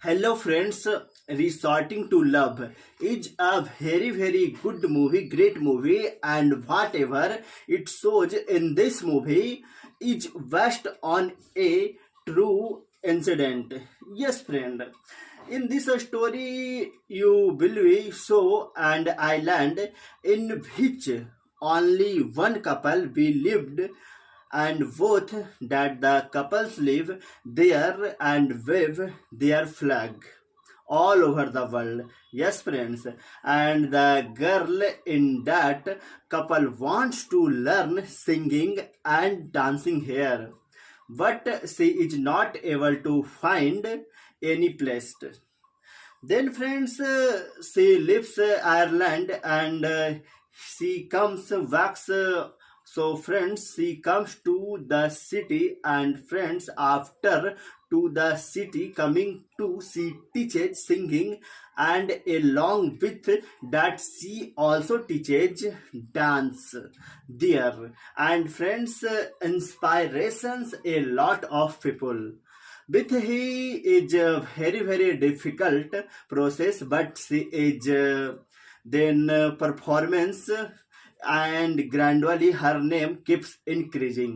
Hello friends, Resorting to Love is a very good movie, great movie, and whatever it shows in this movie is based on a true incident. Yes, friend. In this story, you believe so and island in which only one couple believed and both that the couples live there and wave their flag all over the world. Yes, friends. And the girl in that couple wants to learn singing and dancing here, but she is not able to find any place. Then, friends, she leaves Ireland and she comes back. So, friends, she comes to the city, and friends, after to the city coming to, she teaches singing, and along with that, she also teaches dance there. And friends, inspirations a lot of people with he is a very difficult process, but she is then performance and gradually her name keeps increasing.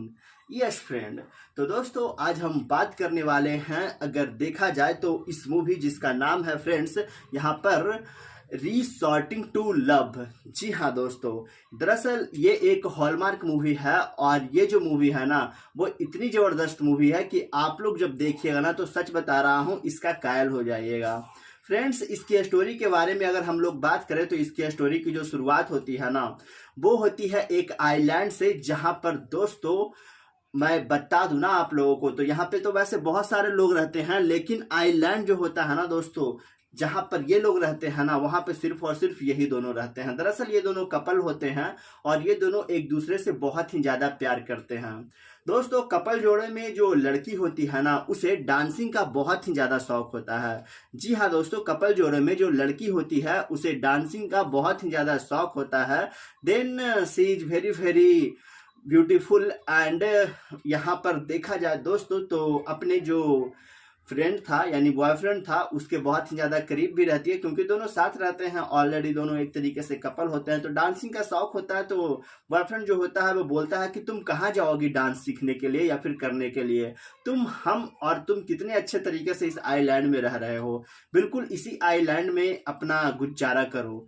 Yes friend. तो दोस्तों आज हम बात करने वाले हैं, अगर देखा जाए तो इस मूवी जिसका नाम है फ्रेंड्स यहाँ पर रिसॉर्टिंग टू लव। जी हाँ दोस्तों, दरअसल ये एक हॉलमार्क मूवी है और ये जो मूवी है ना वो इतनी जबरदस्त मूवी है कि आप लोग जब देखिएगा ना तो सच बता रहा हूँ इसका कायल हो जाइएगा। फ्रेंड्स इसकी स्टोरी के बारे में अगर हम लोग बात करें तो इसकी स्टोरी की जो शुरुआत होती है ना वो होती है एक आइलैंड से, जहां पर दोस्तों मैं बता दूं ना आप लोगों को, तो यहाँ पे तो वैसे बहुत सारे लोग रहते हैं, लेकिन आइलैंड जो होता है ना दोस्तों जहां पर ये लोग रहते हैं ना वहां पे सिर्फ और सिर्फ यही दोनों रहते हैं। दरअसल ये दोनों कपल होते हैं और ये दोनों एक दूसरे से बहुत ही ज्यादा प्यार करते हैं। दोस्तों कपल जोड़े में जो लड़की होती है ना उसे डांसिंग का बहुत ही ज्यादा शौक होता है। जी हाँ दोस्तों, कपल जोड़े में जो लड़की होती है उसे डांसिंग का बहुत ही ज्यादा शौक होता है। Then she is very beautiful and यहाँ पर देखा जाए दोस्तों तो अपने जो फ्रेंड था यानी बॉयफ्रेंड था उसके बहुत ही ज्यादा करीब भी रहती है, क्योंकि दोनों साथ रहते हैं ऑलरेडी, दोनों एक तरीके से कपल होते हैं। तो डांसिंग का शौक होता है, तो बॉयफ्रेंड जो होता है वो बोलता है कि तुम कहाँ जाओगी डांस सीखने के लिए या फिर करने के लिए, तुम कितने अच्छे तरीके से इस आइलैंड में रह रहे हो, बिल्कुल इसी आइलैंड में अपना गुजारा करो।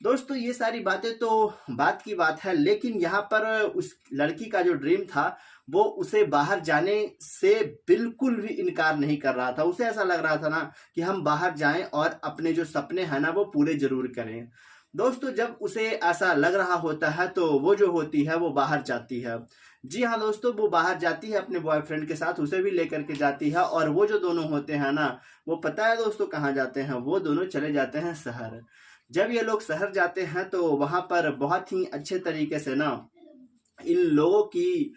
दोस्तों ये सारी बातें तो बात की बात है, लेकिन यहाँ पर उस लड़की का जो ड्रीम था वो उसे बाहर जाने से बिल्कुल भी इनकार नहीं कर रहा था। उसे ऐसा लग रहा था ना कि हम बाहर जाएं और अपने जो सपने हैं ना वो पूरे जरूर करें। दोस्तों जब उसे ऐसा लग रहा होता है तो वो जो होती है वो बाहर जाती है। जी हाँ दोस्तों, वो बाहर जाती है अपने बॉयफ्रेंड के साथ, उसे भी लेकर के जाती है, और वो जो दोनों होते हैं ना वो पता है दोस्तों कहाँ जाते हैं, वो दोनों चले जाते हैं शहर। जब ये लोग शहर जाते हैं तो वहां पर बहुत ही अच्छे तरीके से ना इन लोगों की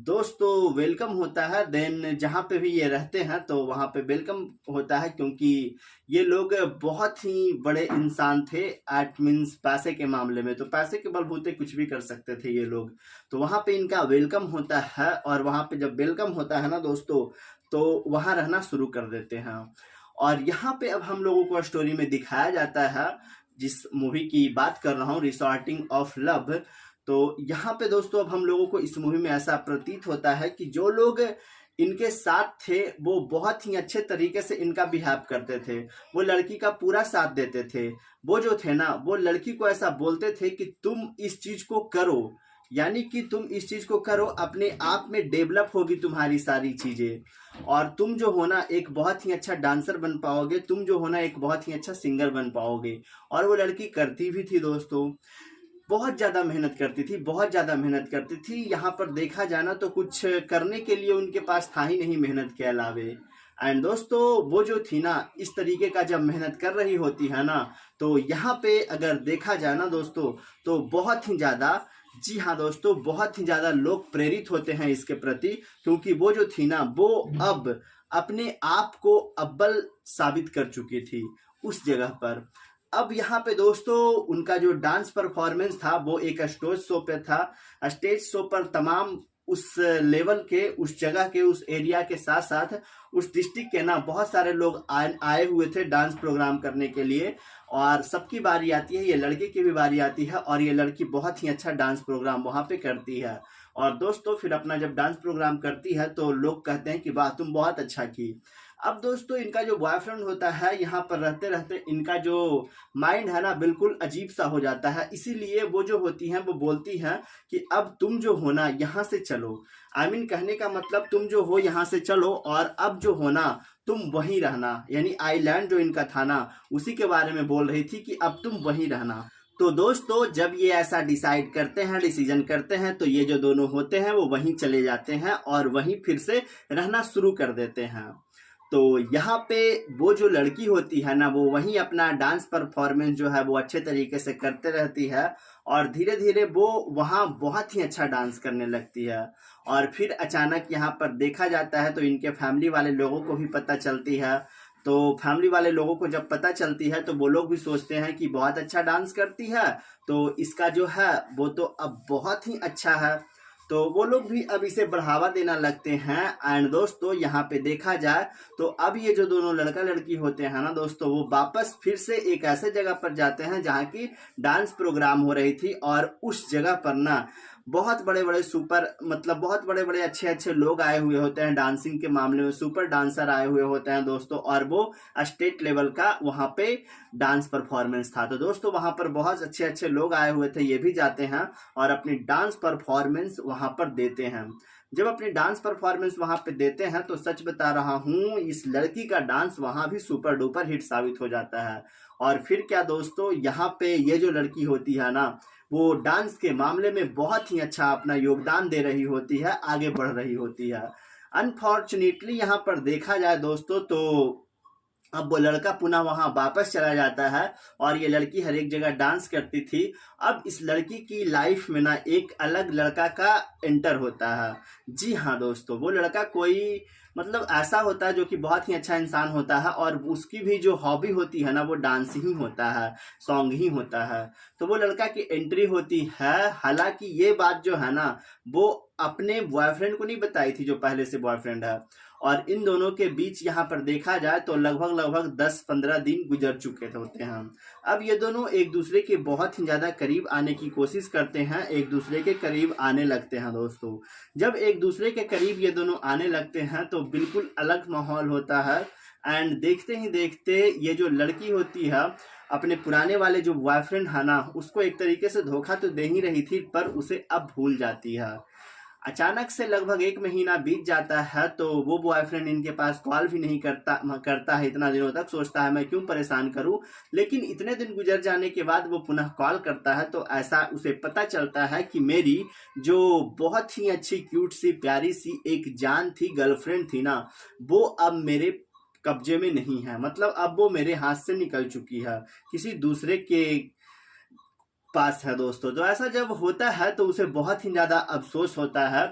दोस्तों वेलकम होता है। देन जहाँ पे भी ये रहते हैं तो वहाँ पे वेलकम होता है, क्योंकि ये लोग बहुत ही बड़े इंसान थे एट मीन्स पैसे के मामले में, तो पैसे के बलबूते कुछ भी कर सकते थे ये लोग। तो वहाँ पे इनका वेलकम होता है, और वहाँ पे जब वेलकम होता है ना दोस्तों तो वहाँ रहना शुरू कर देते हैं। और यहाँ पे अब हम लोगों को स्टोरी में दिखाया जाता है, जिस मूवी की बात कर रहा हूँ रिसॉर्टिंग ऑफ लव। तो यहाँ पे दोस्तों अब हम लोगों को इस मूवी में ऐसा प्रतीत होता है कि जो लोग इनके साथ थे वो बहुत ही अच्छे तरीके से इनका बिहेव करते थे, वो लड़की का पूरा साथ देते थे। वो जो थे ना वो लड़की को ऐसा बोलते थे कि तुम इस चीज को करो, यानी कि तुम इस चीज को करो, अपने आप में डेवलप होगी तुम्हारी सारी चीजें, और तुम जो होना एक बहुत ही अच्छा डांसर बन पाओगे, तुम जो होना एक बहुत ही अच्छा सिंगर बन पाओगे। और वो लड़की करती भी थी दोस्तों, बहुत ज्यादा मेहनत करती थी, बहुत ज्यादा मेहनत करती थी। यहाँ पर देखा जाना तो कुछ करने के लिए उनके पास था ही नहीं मेहनत के अलावे। एंड दोस्तों वो जो थी ना इस तरीके का जब मेहनत कर रही होती है ना तो यहाँ पे अगर देखा जाए ना दोस्तों तो बहुत ही ज्यादा, जी हाँ दोस्तों, बहुत ही ज्यादा लोग प्रेरित होते हैं इसके प्रति, क्योंकि वो जो थी ना वो अब अपने आप को अव्वल साबित कर चुकी थी उस जगह पर। अब यहाँ पे दोस्तों उनका जो डांस परफॉर्मेंस था वो एक स्टेज शो पे था। स्टेज शो पर तमाम उस लेवल के, उस जगह के, उस एरिया के साथ साथ उस डिस्ट्रिक्ट के ना बहुत सारे लोग आए हुए थे डांस प्रोग्राम करने के लिए। और सबकी बारी आती है, ये लड़के की भी बारी आती है और ये लड़की बहुत ही अच्छा डांस प्रोग्राम वहाँ पे करती है। और दोस्तों फिर अपना जब डांस प्रोग्राम करती है तो लोग कहते हैं कि वाह तुम बहुत अच्छा की। अब दोस्तों इनका जो बॉयफ्रेंड होता है, यहाँ पर रहते रहते इनका जो माइंड है ना बिल्कुल अजीब सा हो जाता है। इसीलिए वो जो होती हैं वो बोलती हैं कि अब तुम जो हो ना यहाँ से चलो। आई मीन कहने का मतलब तुम जो हो यहाँ से चलो और अब जो हो ना तुम वहीं रहना। यानी आइलैंड जो इनका था ना उसी के बारे में बोल रही थी कि अब तुम वहीं रहना। तो दोस्तों जब ये ऐसा डिसाइड करते हैं, डिसीजन करते हैं, तो ये जो दोनों होते हैं वो वहीं चले जाते हैं और वहीं फिर से रहना शुरू कर देते हैं। तो यहाँ पे वो जो लड़की होती है ना वो वहीं अपना डांस परफॉर्मेंस जो है वो अच्छे तरीके से करते रहती है और धीरे धीरे वो वहाँ बहुत ही अच्छा डांस करने लगती है। और फिर अचानक यहाँ पर देखा जाता है तो इनके फैमिली वाले लोगों को भी पता चलती है। तो फैमिली वाले लोगों को जब पता चलती है तो वो लोग भी सोचते हैं कि बहुत अच्छा डांस करती है तो इसका जो है वो तो अब बहुत ही अच्छा है। तो वो लोग भी अब इसे बढ़ावा देना लगते हैं। एंड दोस्तों यहाँ पे देखा जाए तो अब ये जो दोनों लड़का लड़की होते हैं ना दोस्तों वो वापस फिर से एक ऐसे जगह पर जाते हैं जहाँ की डांस प्रोग्राम हो रही थी। और उस जगह पर ना बहुत बड़े बड़े सुपर मतलब बहुत बड़े बड़े अच्छे अच्छे लोग आए हुए होते हैं डांसिंग के मामले में, सुपर डांसर आए हुए होते हैं दोस्तों। और वो स्टेट लेवल का वहाँ पे डांस परफॉर्मेंस था। तो दोस्तों वहाँ पर बहुत अच्छे अच्छे लोग आए हुए थे, ये भी जाते हैं और अपनी डांस परफॉर्मेंस वहाँ पर देते हैं। जब अपनी डांस परफॉर्मेंस वहाँ पे देते हैं तो सच बता रहा हूँ इस लड़की का डांस वहाँ भी सुपर डुपर हिट साबित हो जाता है। और फिर क्या दोस्तों यहाँ पे ये जो लड़की होती है ना वो डांस के मामले में बहुत ही अच्छा अपना योगदान दे रही होती है, आगे बढ़ रही होती है। अनफॉर्चुनेटली यहाँ पर देखा जाए दोस्तों तो अब वो लड़का पुनः वहां वापस चला जाता है और ये लड़की हर एक जगह डांस करती थी। अब इस लड़की की लाइफ में ना एक अलग लड़का का एंटर होता है। जी हाँ दोस्तों, वो लड़का कोई मतलब ऐसा होता है जो कि बहुत ही अच्छा इंसान होता है और उसकी भी जो हॉबी होती है ना वो डांस ही होता है, सॉन्ग ही होता है। तो वो लड़का की एंट्री होती है। हालांकि ये बात जो है ना वो अपने बॉयफ्रेंड को नहीं बताई थी जो पहले से बॉयफ्रेंड है। और इन दोनों के बीच यहाँ पर देखा जाए तो लगभग 10-15 दिन गुजर चुके होते हैं। अब ये दोनों एक दूसरे के बहुत ही ज़्यादा करीब आने की कोशिश करते हैं, एक दूसरे के करीब आने लगते हैं दोस्तों। जब एक दूसरे के करीब ये दोनों आने लगते हैं तो बिल्कुल अलग माहौल होता है। एंड देखते ही देखते ये जो लड़की होती है अपने पुराने वाले जो बॉयफ्रेंड है ना उसको एक तरीके से धोखा तो दे ही रही थी पर उसे अब भूल जाती है। अचानक से लगभग 1 महीना बीत जाता है तो वो बॉयफ्रेंड इनके पास कॉल भी नहीं करता है इतना दिनों तक। सोचता है मैं क्यों परेशान करूं, लेकिन इतने दिन गुजर जाने के बाद वो पुनः कॉल करता है तो ऐसा उसे पता चलता है कि मेरी जो बहुत ही अच्छी क्यूट सी प्यारी सी एक जान थी, गर्लफ्रेंड थी ना, वो अब मेरे कब्जे में नहीं है। मतलब अब वो मेरे हाथ से निकल चुकी है, किसी दूसरे के पास है दोस्तों। तो ऐसा जब होता है तो उसे बहुत ही ज्यादा अफसोस होता है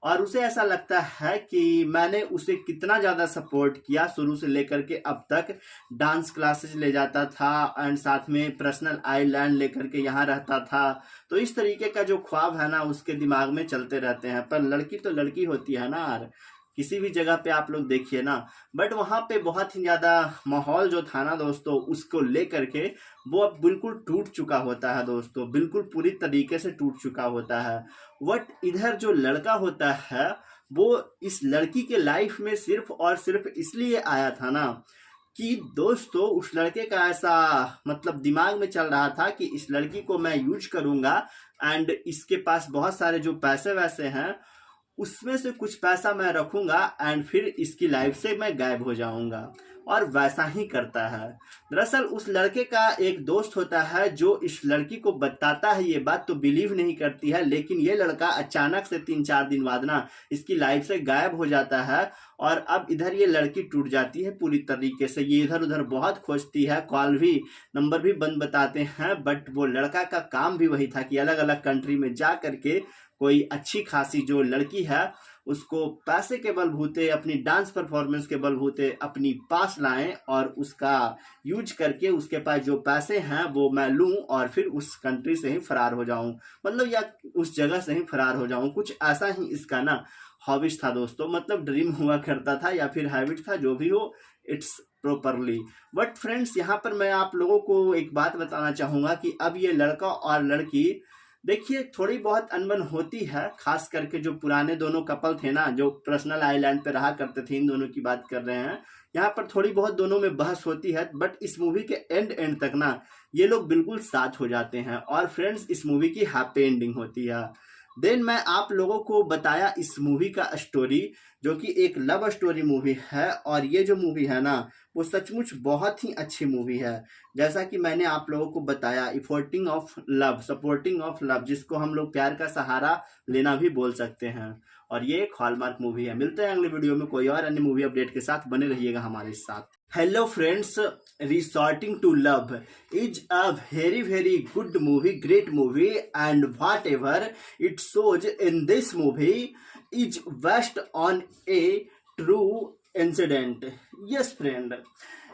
और उसे ऐसा लगता है कि मैंने उसे कितना ज्यादा सपोर्ट किया शुरू से लेकर के अब तक। डांस क्लासेस ले जाता था एंड साथ में पर्सनल आइलैंड लेकर के यहाँ रहता था। तो इस तरीके का जो ख्वाब है ना उसके दिमाग में चलते रहते हैं। पर लड़की तो लड़की होती है ना यार, किसी भी जगह पे आप लोग देखिए ना। बट वहां पे बहुत ही ज्यादा माहौल जो था ना दोस्तों उसको लेकर के वो अब बिल्कुल टूट चुका होता है दोस्तों, बिल्कुल पूरी तरीके से टूट चुका होता है। बट इधर जो लड़का होता है वो इस लड़की के लाइफ में सिर्फ और सिर्फ इसलिए आया था ना कि दोस्तों उस लड़के का ऐसा मतलब दिमाग में चल रहा था कि इस लड़की को मैं यूज करूंगा एंड इसके पास बहुत सारे जो पैसे वैसे हैं उसमें से कुछ पैसा मैं रखूंगा एंड फिर इसकी लाइफ से मैं गायब हो जाऊंगा। और वैसा ही करता है। दरअसल उस लड़के का एक दोस्त होता है जो इस लड़की को बताता है ये बात, तो बिलीव नहीं करती है। लेकिन ये लड़का अचानक से 3-4 दिन बाद ना इसकी लाइफ से गायब हो जाता है और अब इधर ये लड़की टूट जाती है पूरी तरीके से। ये इधर उधर बहुत खोजती है, कॉल भी नंबर भी बंद बताते हैं। बट वो लड़का का काम भी वही था कि अलग अलग कंट्री में जा करके कोई अच्छी खासी जो लड़की है उसको पैसे के बलबूते, अपनी डांस परफॉर्मेंस के बलबूते अपनी पास लाएं और उसका यूज करके उसके पास जो पैसे हैं वो मैं लूं और फिर उस कंट्री से ही फरार हो जाऊं, मतलब या उस जगह से ही फरार हो जाऊं। कुछ ऐसा ही इसका ना हॉबिश था दोस्तों, मतलब ड्रीम हुआ करता था या फिर हैबिट था, जो भी हो, इट्स प्रॉपरली। बट फ्रेंड्स, यहाँ पर मैं आप लोगों को एक बात बताना चाहूंगा कि अब ये लड़का और लड़की, देखिए थोड़ी बहुत अनबन होती है, खास करके जो पुराने दोनों कपल थे ना, जो पर्सनल आइलैंड पे रहा करते थे, इन दोनों की बात कर रहे हैं। यहाँ पर थोड़ी बहुत दोनों में बहस होती है, बट इस मूवी के एंड तक ना ये लोग बिल्कुल साथ हो जाते हैं और फ्रेंड्स इस मूवी की हैप्पी एंडिंग होती है। देन मैं आप लोगों को बताया इस मूवी का स्टोरी, जो कि एक लव स्टोरी मूवी है, और ये जो मूवी है ना वो सचमुच बहुत ही अच्छी मूवी है। जैसा कि मैंने आप लोगों को बताया, इफोर्टिंग of love, supporting of love, जिसको हम लोग प्यार का सहारा लेना भी बोल सकते हैं, और ये एक हॉलमार्क मूवी है। मिलते हैं अगले वीडियो में कोई और अन्य मूवी अपडेट के साथ, बने रहिएगा हमारे साथ। Hello friends, resorting to love is a very good movie, great movie, and whatever it shows in this movie is based on a true incident. Yes friend,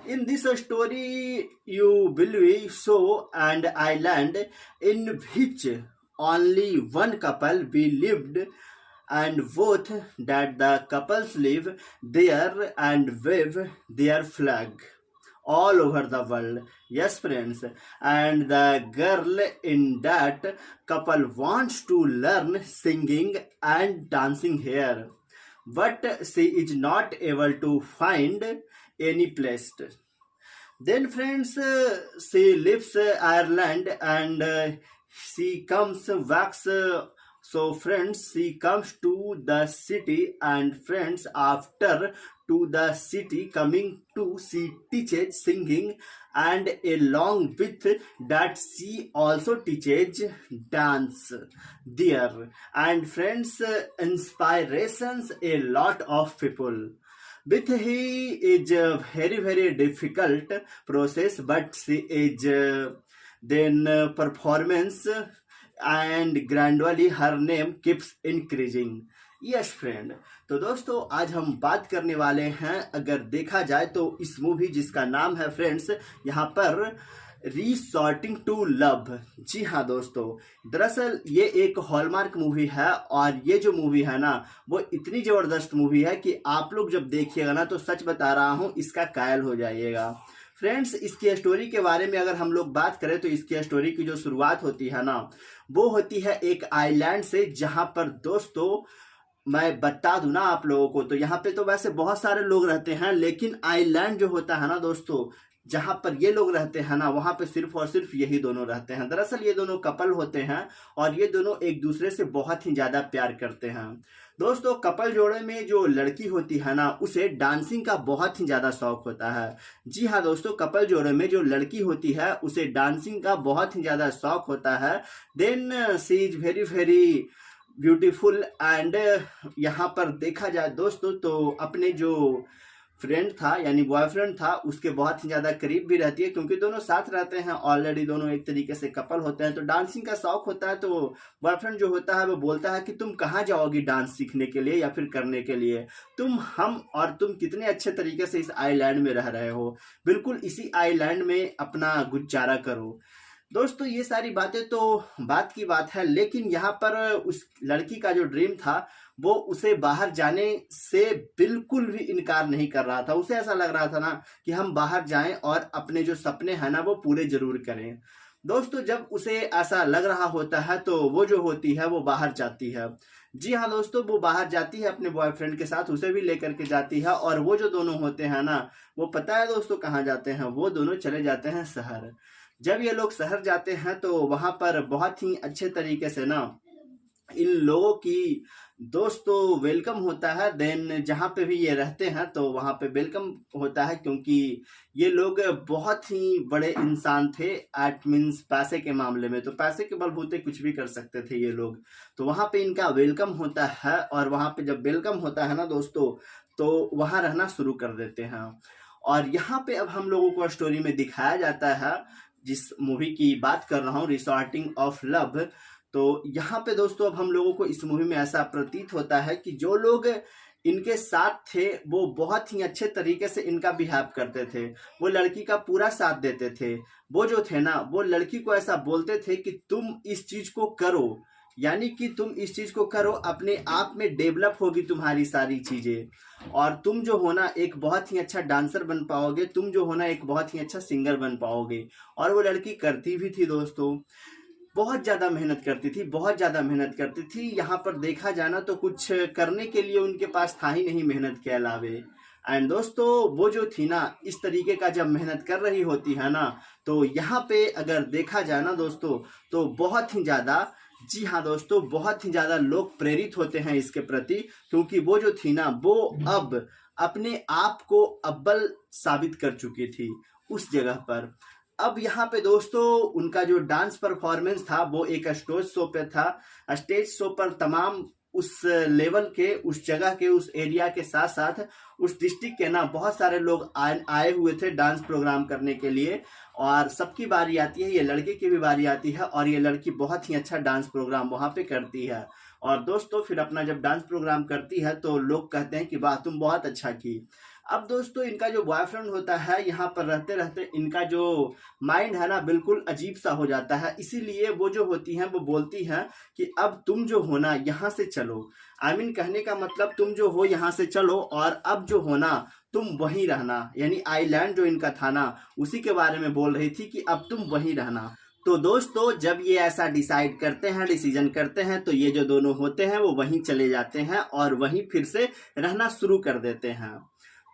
in this story you will be show and island in which only one couple be lived, and both that the couples live there and wave their flag all over the world. Yes friends, and the girl in that couple wants to learn singing and dancing here, but she is not able to find any place. Then friends, she leaves Ireland and she comes back. So friends, she comes to the city, and friends after to the city coming to, she teaches singing, and along with that she also teaches dance there, and friends inspirations a lot of people. With he is a very difficult process, but she is then performance, and gradually her name keeps increasing. Yes friend, तो दोस्तों आज हम बात करने वाले हैं, अगर देखा जाए तो इस मूवी जिसका नाम है फ्रेंड्स यहाँ पर रिसॉर्टिंग टू लव। जी हाँ दोस्तों, दरअसल ये एक हॉलमार्क मूवी है, और ये जो मूवी है ना वो इतनी जबरदस्त मूवी है कि आप लोग जब देखिएगा ना तो सच बता रहा हूँ इसका कायल हो जाइएगा। फ्रेंड्स, इसकी स्टोरी के बारे में अगर हम लोग बात करें तो इसकी स्टोरी की जो शुरुआत होती है ना वो होती है एक आइलैंड से, जहां पर दोस्तों मैं बता दूं ना आप लोगों को, तो यहाँ पे तो वैसे बहुत सारे लोग रहते हैं, लेकिन आइलैंड जो होता है ना दोस्तों, जहां पर ये लोग रहते हैं ना वहां पे सिर्फ और सिर्फ यही दोनों रहते हैं। दरअसल ये दोनों कपल होते हैं और ये दोनों एक दूसरे से बहुत ही ज्यादा प्यार करते हैं। दोस्तों कपल जोड़े में जो लड़की होती है ना उसे डांसिंग का बहुत ही ज्यादा शौक होता है। जी हाँ दोस्तों, कपल जोड़े में जो लड़की होती है उसे डांसिंग का बहुत ही ज्यादा शौक होता है। Then she is very beautiful, and यहाँ पर देखा जाए दोस्तों तो अपने जो फ्रेंड था यानी बॉयफ्रेंड था उसके बहुत ही ज्यादा करीब भी रहती है, क्योंकि दोनों साथ रहते हैं ऑलरेडी, दोनों एक तरीके से कपल होते हैं। तो डांसिंग का शौक होता है, तो बॉयफ्रेंड जो होता है वो बोलता है कि तुम कहाँ जाओगी डांस सीखने के लिए या फिर करने के लिए, तुम कितने अच्छे तरीके से इस आइलैंड में रह रहे हो, बिल्कुल इसी आइलैंड में अपना गुजारा करो। दोस्तों ये सारी बातें तो बात की बात है, लेकिन यहाँ पर उस लड़की का जो ड्रीम था वो उसे बाहर जाने से बिल्कुल भी इनकार नहीं कर रहा था। उसे ऐसा लग रहा था ना कि हम बाहर जाएं और अपने जो सपने हैं ना वो पूरे जरूर करें। दोस्तों जब उसे ऐसा लग रहा होता है तो वो जो होती है वो बाहर जाती है। जी हाँ दोस्तों, वो बाहर जाती है अपने बॉयफ्रेंड के साथ, उसे भी लेकर के जाती है, और वो जो दोनों होते हैं ना वो पता है दोस्तों कहाँ जाते हैं, वो दोनों चले जाते हैं शहर। जब ये लोग शहर जाते हैं तो वहां पर बहुत ही अच्छे तरीके से ना इन लोगों की दोस्तों वेलकम होता है। देन जहाँ पे भी ये रहते हैं तो वहाँ पे वेलकम होता है, क्योंकि ये लोग बहुत ही बड़े इंसान थे, एट मीन्स पैसे के मामले में, तो पैसे के बलबूते कुछ भी कर सकते थे ये लोग। तो वहाँ पे इनका वेलकम होता है, और वहाँ पे जब वेलकम होता है ना दोस्तों तो वहाँ रहना शुरू कर देते हैं। और यहाँ पे अब हम लोगों को स्टोरी में दिखाया जाता है, जिस मूवी की बात कर रहा हूँ रिसॉर्टिंग ऑफ लव, तो यहाँ पे दोस्तों अब हम लोगों को इस मूवी में ऐसा प्रतीत होता है कि जो लोग इनके साथ थे वो बहुत ही अच्छे तरीके से इनका बिहेव करते थे, वो लड़की का पूरा साथ देते थे। वो जो थे ना वो लड़की को ऐसा बोलते थे कि तुम इस चीज को करो, यानी कि तुम इस चीज को करो, अपने आप में डेवलप होगी तुम्हारी सारी चीजें और तुम जो होना एक बहुत ही अच्छा डांसर बन पाओगे, तुम जो होना एक बहुत ही अच्छा सिंगर बन पाओगे। और वो लड़की करती भी थी दोस्तों, बहुत ज़्यादा मेहनत करती थी, बहुत ज़्यादा मेहनत करती थी। यहाँ पर देखा जाना तो कुछ करने के लिए उनके पास था ही नहीं मेहनत के अलावे। एंड दोस्तों वो जो थी ना इस तरीके का जब मेहनत कर रही होती है ना, तो यहाँ पे अगर देखा जाए ना दोस्तों तो बहुत ही ज़्यादा, जी हाँ दोस्तों, बहुत ही ज़्यादा लोग प्रेरित होते हैं इसके प्रति, क्योंकि वो जो थी ना वो अब अपने आप को अव्वल साबित कर चुकी थी उस जगह पर। अब यहाँ पे दोस्तों उनका जो डांस परफॉर्मेंस था वो एक स्टेज शो पे था। स्टेज शो पर तमाम उस लेवल के, उस जगह के, उस एरिया के साथ साथ उस डिस्ट्रिक्ट के ना बहुत सारे लोग आए हुए थे डांस प्रोग्राम करने के लिए। और सबकी बारी आती है, ये लड़के की भी बारी आती है और ये लड़की बहुत ही अच्छा डांस प्रोग्राम वहाँ पे करती है। और दोस्तों फिर अपना जब डांस प्रोग्राम करती है तो लोग कहते हैं कि वाह तुम बहुत अच्छा की। अब दोस्तों इनका जो बॉयफ्रेंड होता है यहाँ पर रहते रहते इनका जो माइंड है ना बिल्कुल अजीब सा हो जाता है, इसीलिए वो जो होती हैं वो बोलती हैं कि अब तुम जो हो ना यहाँ से चलो। आई मीन कहने का मतलब तुम जो हो यहाँ से चलो और अब जो हो ना तुम वहीं रहना, यानी आइलैंड जो इनका था ना उसी के बारे में बोल रही थी कि अब तुम वहीं रहना। तो दोस्तों जब ये ऐसा डिसाइड करते हैं, डिसीजन करते हैं, तो ये जो दोनों होते हैं वो वहीं चले जाते हैं और वहीं फिर से रहना शुरू कर देते हैं।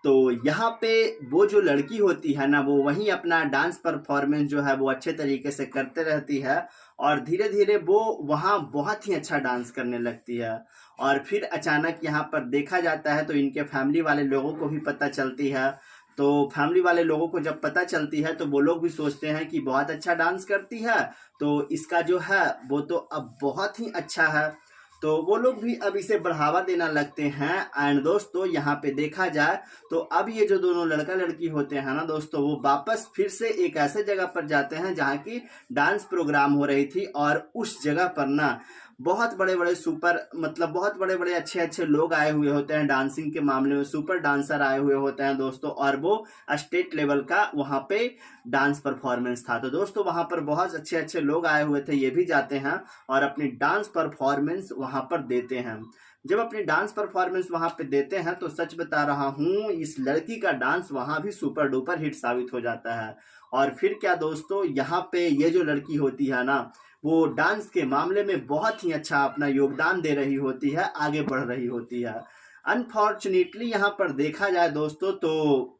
तो यहाँ पे वो जो लड़की होती है ना वो वहीं अपना डांस परफॉर्मेंस जो है वो अच्छे तरीके से करते रहती है और धीरे धीरे वो वहाँ बहुत ही अच्छा डांस करने लगती है। और फिर अचानक यहाँ पर देखा जाता है तो इनके फैमिली वाले लोगों को भी पता चलती है। तो फैमिली वाले लोगों को जब पता चलती है तो वो लोग भी सोचते हैं कि बहुत अच्छा डांस करती है तो इसका जो है वो तो अब बहुत ही अच्छा है, तो वो लोग भी अब इसे बढ़ावा देना लगते हैं। एंड दोस्तों यहाँ पे देखा जाए तो अब ये जो दोनों लड़का लड़की होते हैं ना दोस्तों वो वापस फिर से एक ऐसे जगह पर जाते हैं जहाँ की डांस प्रोग्राम हो रही थी और उस जगह पर ना बहुत बड़े बड़े सुपर, मतलब बहुत बड़े बड़े अच्छे अच्छे लोग आए हुए होते हैं डांसिंग के मामले में, सुपर डांसर आए हुए होते हैं दोस्तों और वो स्टेट लेवल का वहाँ पे डांस परफॉर्मेंस था। तो दोस्तों वहाँ पर बहुत अच्छे अच्छे लोग आए हुए थे, ये भी जाते हैं और अपनी डांस परफॉर्मेंस वहाँ पर देते हैं। जब अपनी डांस परफॉर्मेंस वहाँ पे देते हैं तो सच बता रहा हूँ इस लड़की का डांस वहाँ भी सुपर डुपर हिट साबित हो जाता है। और फिर क्या दोस्तों यहाँ पे ये जो लड़की होती है ना वो डांस के मामले में बहुत ही अच्छा अपना योगदान दे रही होती है, आगे बढ़ रही होती है। अनफॉर्चुनेटली यहाँ पर देखा जाए दोस्तों तो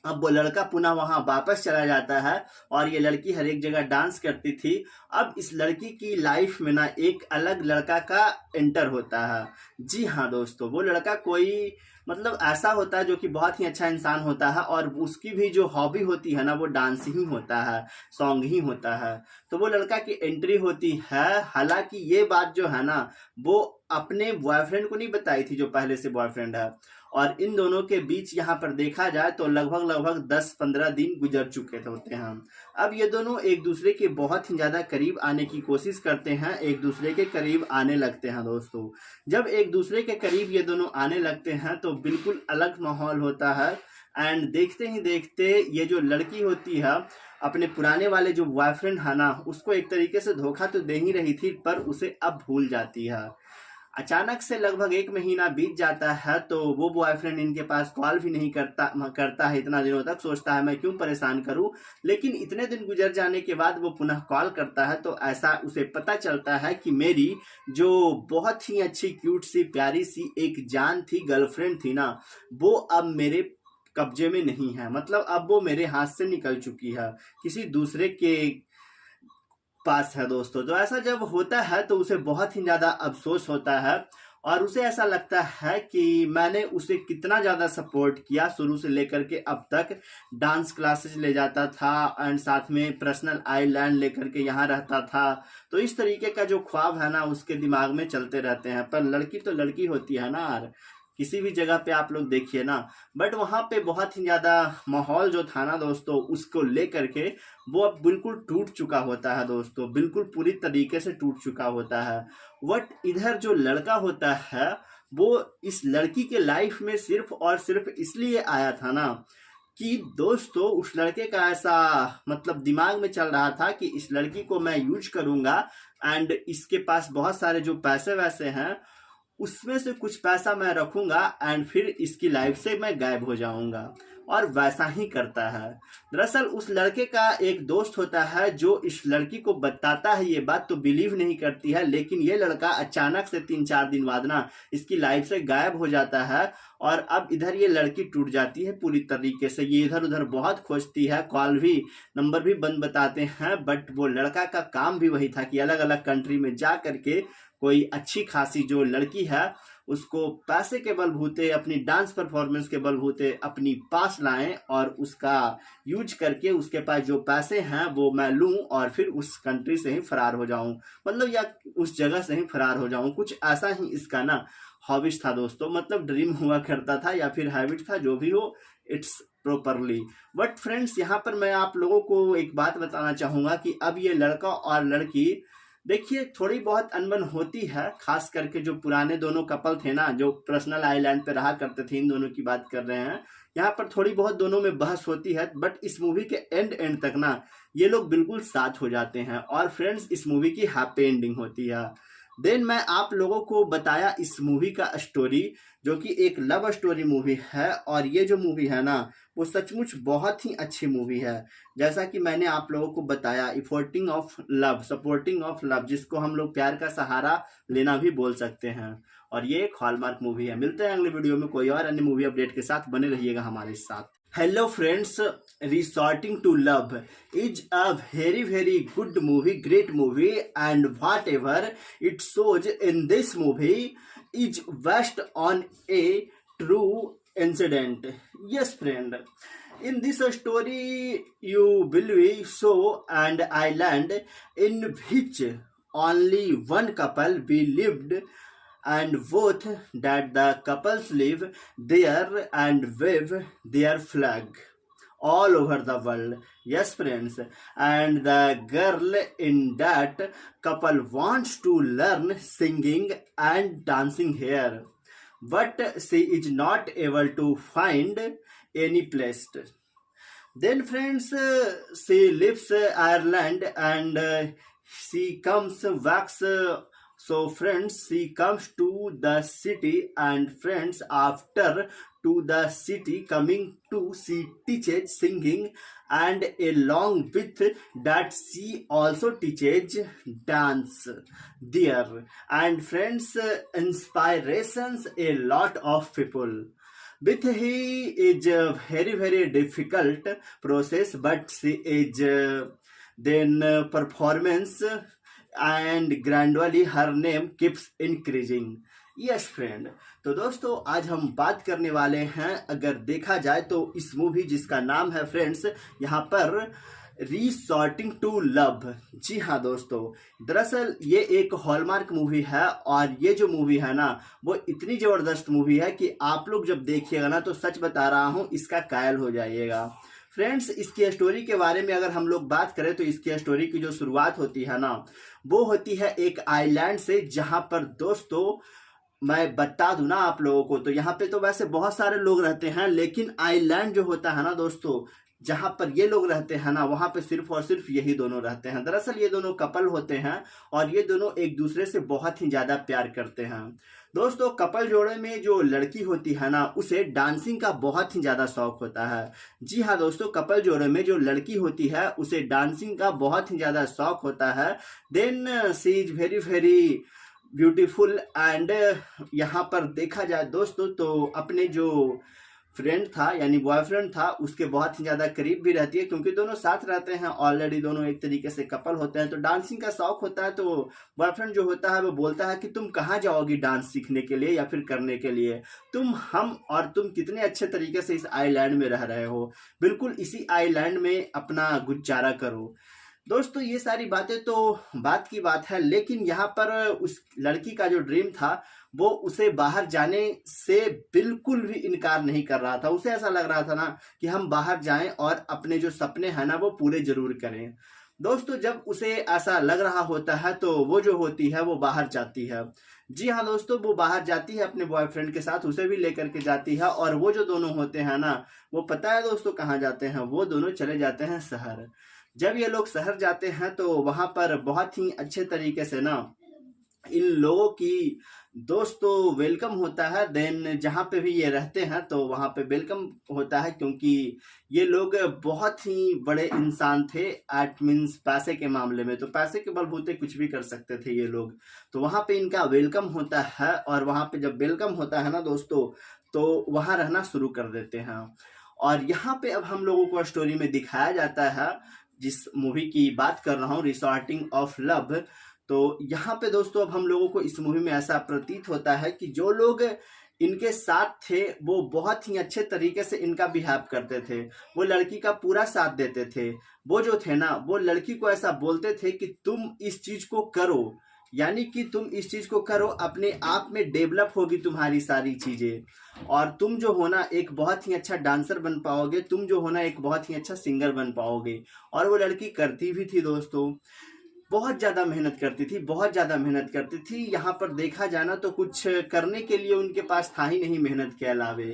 अब वो लड़का पुनः वहां वापस चला जाता है और ये लड़की हर एक जगह डांस करती थी। अब इस लड़की की लाइफ में ना एक अलग लड़का का एंटर होता है। जी हाँ दोस्तों, वो लड़का कोई मतलब ऐसा होता है जो कि बहुत ही अच्छा इंसान होता है और उसकी भी जो हॉबी होती है ना वो डांस ही होता है, सॉन्ग ही होता है। तो वो लड़का की एंट्री होती है। हालांकि ये बात जो है ना वो अपने बॉयफ्रेंड को नहीं बताई थी जो पहले से बॉयफ्रेंड है, और इन दोनों के बीच यहाँ पर देखा जाए तो लगभग 10-15 दिन गुजर चुके होते हैं। अब ये दोनों एक दूसरे के बहुत ही ज़्यादा करीब आने की कोशिश करते हैं, एक दूसरे के करीब आने लगते हैं दोस्तों। जब एक दूसरे के करीब ये दोनों आने लगते हैं तो बिल्कुल अलग माहौल होता है। एंड देखते ही देखते ये जो लड़की होती है अपने पुराने वाले जो बॉयफ्रेंड है ना उसको एक तरीके से धोखा तो दे ही रही थी पर उसे अब भूल जाती है। अचानक से लगभग 1 महीना बीत जाता है तो वो बॉयफ्रेंड इनके पास कॉल भी नहीं करता है इतना दिनों तक। सोचता है मैं क्यों परेशान करूं, लेकिन इतने दिन गुजर जाने के बाद वो पुनः कॉल करता है तो ऐसा उसे पता चलता है कि मेरी जो बहुत ही अच्छी क्यूट सी प्यारी सी एक जान थी, गर्लफ्रेंड थी ना, वो अब मेरे कब्जे में नहीं है। मतलब अब वो मेरे हाथ से निकल चुकी है, किसी दूसरे के पास है दोस्तों। तो ऐसा जब होता है तो उसे बहुत ही ज्यादा अफसोस होता है और उसे ऐसा लगता है कि मैंने उसे कितना ज्यादा सपोर्ट किया शुरू से लेकर के अब तक। डांस क्लासेस ले जाता था एंड साथ में पर्सनल आइलैंड लेकर के यहाँ रहता था। तो इस तरीके का जो ख्वाब है ना उसके दिमाग में चलते रहते हैं। पर लड़की तो लड़की होती है ना यार, किसी भी जगह पे आप लोग देखिए ना, बट वहाँ पे बहुत ही ज़्यादा माहौल जो था ना दोस्तों, उसको लेकर के वो अब बिल्कुल टूट चुका होता है दोस्तों, बिल्कुल पूरी तरीके से टूट चुका होता है। बट इधर जो लड़का होता है वो इस लड़की के लाइफ में सिर्फ और सिर्फ इसलिए आया था ना कि दोस्तों उस लड़के का ऐसा मतलब दिमाग में चल रहा था कि इस लड़की को मैं यूज करूंगा एंड इसके पास बहुत सारे जो पैसे वैसे हैं उसमें से कुछ पैसा मैं रखूंगा एंड फिर इसकी लाइफ से मैं गायब हो जाऊंगा, और वैसा ही करता है। दरअसल उस लड़के का एक दोस्त होता है जो इस लड़की को बताता है ये बात, तो बिलीव नहीं करती है, लेकिन ये लड़का अचानक से 3-4 दिन बाद ना इसकी लाइफ से गायब हो जाता है। और अब इधर ये लड़की टूट जाती है पूरी तरीके से, ये इधर उधर बहुत खोजती है, कॉल भी नंबर भी बंद बताते हैं, बट वो लड़का का काम भी वही था कि अलग अलग कंट्री में जा करके कोई अच्छी खासी जो लड़की है उसको पैसे के बलबूते, अपनी डांस परफॉर्मेंस के बलबूते अपनी पास लाएं और उसका यूज करके उसके पास जो पैसे हैं वो मैं लूं और फिर उस कंट्री से ही फरार हो जाऊं, मतलब या उस जगह से ही फरार हो जाऊं। कुछ ऐसा ही इसका ना हॉबिस था दोस्तों, मतलब ड्रीम हुआ करता था या फिर हैबिट था, जो भी हो इट्स प्रॉपरली। बट फ्रेंड्स यहाँ पर मैं आप लोगों को एक बात बताना चाहूंगा कि अब ये लड़का और लड़की देखिए थोड़ी बहुत अनबन होती है, खास करके जो पुराने दोनों कपल थे ना जो पर्सनल आइलैंड पे रहा करते थे, इन दोनों की बात कर रहे हैं। यहाँ पर थोड़ी बहुत दोनों में बहस होती है, बट इस मूवी के एंड तक ना ये लोग बिल्कुल साथ हो जाते हैं और फ्रेंड्स इस मूवी की हैप्पी एंडिंग होती है। देन मैं आप लोगों को बताया इस मूवी का स्टोरी, जो कि एक लव स्टोरी मूवी है, और ये जो मूवी है ना वो सचमुच बहुत ही अच्छी मूवी है। जैसा कि मैंने आप लोगों को बताया, इफोर्टिंग of love, supporting of love, जिसको हम लोग प्यार का सहारा लेना भी बोल सकते हैं, और ये एक हॉलमार्क मूवी है। मिलते हैं अगले वीडियो में कोई और अन्य मूवी अपडेट के साथ, बने रहिएगा हमारे साथ। Hello friends, Resorting to Love is a very good movie, great movie, and whatever it shows in this movie is based on a true incident. Yes friend, in this story you will be show and island in which only one couple be lived, and both that the couples live there and wave their flag all over the world. Yes friends, and the girl in that couple wants to learn singing and dancing here, but she is not able to find any place. Then friends, she leaves Ireland and she comes back. So friends, she comes to the city, and friends after to the city coming to, she teaches singing, and along with that she also teaches dance there, and friends inspirations a lot of people. With he is a very difficult process, but she is then performance, and gradually her name keeps increasing. Yes friend, तो दोस्तों आज हम बात करने वाले हैं, अगर देखा जाए तो इस मूवी जिसका नाम है फ्रेंड्स यहाँ पर रिसॉर्टिंग टू लव। जी हाँ दोस्तों, दरअसल ये एक हॉलमार्क मूवी है, और ये जो मूवी है ना वो इतनी ज़बरदस्त मूवी है कि आप लोग जब देखिएगा ना तो सच बता रहा हूँ इसका कायल हो जाइएगा। फ्रेंड्स इसकी स्टोरी के बारे में अगर हम लोग बात करें तो इसकी स्टोरी की जो शुरुआत होती है ना वो होती है एक आइलैंड से, जहाँ पर दोस्तों मैं बता दूं ना आप लोगों को, तो यहाँ पे तो वैसे बहुत सारे लोग रहते हैं, लेकिन आइलैंड जो होता है ना दोस्तों जहाँ पर ये लोग रहते हैं ना वहाँ पे सिर्फ और सिर्फ यही दोनों रहते हैं। दरअसल ये दोनों कपल होते हैं और ये दोनों एक दूसरे से बहुत ही ज़्यादा प्यार करते हैं। दोस्तों कपल जोड़े में जो लड़की होती है ना उसे डांसिंग का बहुत ही ज़्यादा शौक होता है। जी हाँ दोस्तों, कपल जोड़े में जो लड़की होती है उसे डांसिंग का बहुत ही ज़्यादा शौक होता है। Then she is very beautiful, and यहाँ पर देखा जाए दोस्तों तो अपने जो फ्रेंड था यानी बॉयफ्रेंड था उसके बहुत ही ज़्यादा करीब भी रहती है, क्योंकि दोनों साथ रहते हैं ऑलरेडी, दोनों एक तरीके से कपल होते हैं। तो डांसिंग का शौक होता है, तो बॉयफ्रेंड जो होता है वो बोलता है कि तुम कहाँ जाओगी डांस सीखने के लिए या फिर करने के लिए, तुम कितने अच्छे तरीके से इस आइलैंड में रह रहे हो, बिल्कुल इसी आइलैंड में अपना गुजारा करो। दोस्तों ये सारी बातें तो बात की बात है, लेकिन यहाँ पर उस लड़की का जो ड्रीम था वो उसे बाहर जाने से बिल्कुल भी इनकार नहीं कर रहा था। उसे ऐसा लग रहा था ना कि हम बाहर जाएं और अपने जो सपने हैं ना वो पूरे जरूर करें। दोस्तों जब उसे ऐसा लग रहा होता है तो वो जो होती है वो बाहर जाती है। जी हाँ दोस्तों, वो बाहर जाती है अपने बॉयफ्रेंड के साथ, उसे भी लेकर के जाती है। और वो जो दोनों होते हैं ना, वो पता है दोस्तों कहाँ जाते हैं? वो दोनों चले जाते हैं शहर। जब ये लोग शहर जाते हैं तो वहां पर बहुत ही अच्छे तरीके से ना इन लोगों की दोस्तों वेलकम होता है। देन जहाँ पे भी ये रहते हैं तो वहाँ पे वेलकम होता है, क्योंकि ये लोग बहुत ही बड़े इंसान थे। एट मीन्स पैसे के मामले में, तो पैसे के बलबूते कुछ भी कर सकते थे ये लोग। तो वहाँ पे इनका वेलकम होता है, और वहाँ पे जब वेलकम होता है ना दोस्तों, तो वहाँ रहना शुरू कर देते हैं। और यहाँ पे अब हम लोगों को स्टोरी में दिखाया जाता है, जिस मूवी की बात कर रहा हूँ, रिसॉर्टिंग ऑफ लव। तो यहाँ पे दोस्तों अब हम लोगों को इस मूवी में ऐसा प्रतीत होता है कि जो लोग इनके साथ थे वो बहुत ही अच्छे तरीके से इनका बिहेव करते थे। वो लड़की का पूरा साथ देते थे। वो जो थे ना, वो लड़की को ऐसा बोलते थे कि तुम इस चीज को करो, यानी कि तुम इस चीज को करो, अपने आप में डेवलप होगी तुम्हारी सारी चीजें, और तुम जो होना एक बहुत ही अच्छा डांसर बन पाओगे, तुम जो होना एक बहुत ही अच्छा सिंगर बन पाओगे। और वो लड़की करती भी थी दोस्तों, बहुत ज़्यादा मेहनत करती थी, बहुत ज़्यादा मेहनत करती थी। यहाँ पर देखा जाना तो कुछ करने के लिए उनके पास था ही नहीं मेहनत के अलावे।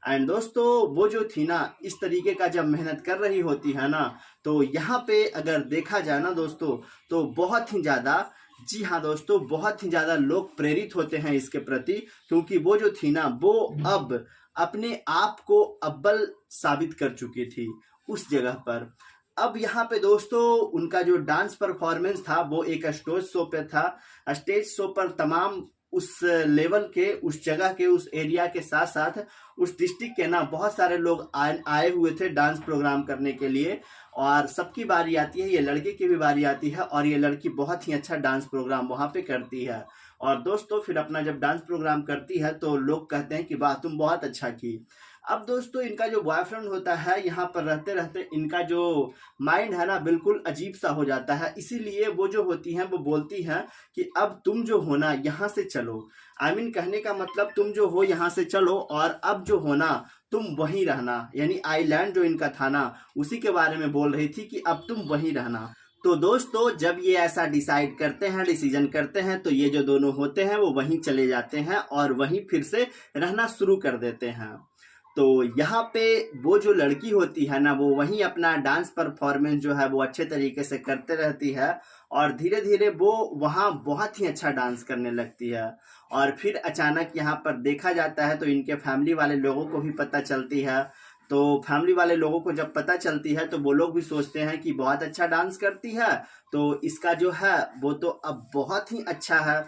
एंड दोस्तों वो जो थी ना, इस तरीके का जब मेहनत कर रही होती है ना, तो यहाँ पे अगर देखा जाए ना दोस्तों, तो बहुत ही ज़्यादा, जी हाँ दोस्तों, बहुत ही ज़्यादा लोग प्रेरित होते हैं इसके प्रति, क्योंकि वो जो थी ना, वो अब अपने आप को अव्वल साबित कर चुकी थी उस जगह पर। अब यहाँ पे दोस्तों उनका जो डांस परफॉर्मेंस था वो एक स्टेज शो पे था। स्टेज शो पर तमाम उस लेवल के, उस जगह के, उस एरिया के साथ साथ उस डिस्ट्रिक्ट के ना बहुत सारे लोग आए हुए थे डांस प्रोग्राम करने के लिए। और सबकी बारी आती है, ये लड़के की भी बारी आती है, और ये लड़की बहुत ही अच्छा डांस प्रोग्राम वहाँ पे करती है। और दोस्तों फिर अपना जब डांस प्रोग्राम करती है तो लोग कहते हैं कि वाह तुम बहुत अच्छा की। अब दोस्तों इनका जो बॉयफ्रेंड होता है, यहाँ पर रहते रहते इनका जो माइंड है ना बिल्कुल अजीब सा हो जाता है। इसीलिए वो जो होती हैं वो बोलती हैं कि अब तुम जो हो ना यहाँ से चलो। आई मीन कहने का मतलब तुम जो हो यहाँ से चलो, और अब जो हो ना तुम वहीं रहना। यानी आइलैंड जो इनका था ना, उसी के बारे में बोल रही थी कि अब तुम वहीं रहना। तो दोस्तों जब ये ऐसा डिसाइड करते हैं, डिसीजन करते हैं, तो ये जो दोनों होते हैं वो वहीं चले जाते हैं और वहीं फिर से रहना शुरू कर देते हैं। तो यहाँ पे वो जो लड़की होती है ना, वो वहीं अपना डांस परफॉर्मेंस जो है वो अच्छे तरीके से करते रहती है, और धीरे धीरे वो वहाँ बहुत ही अच्छा डांस करने लगती है। और फिर अचानक यहाँ पर देखा जाता है तो इनके फैमिली वाले लोगों को भी पता चलती है। तो फैमिली वाले लोगों को जब पता चलती है तो वो लोग भी सोचते हैं कि बहुत अच्छा डांस करती है, तो इसका जो है वो तो अब बहुत ही अच्छा है।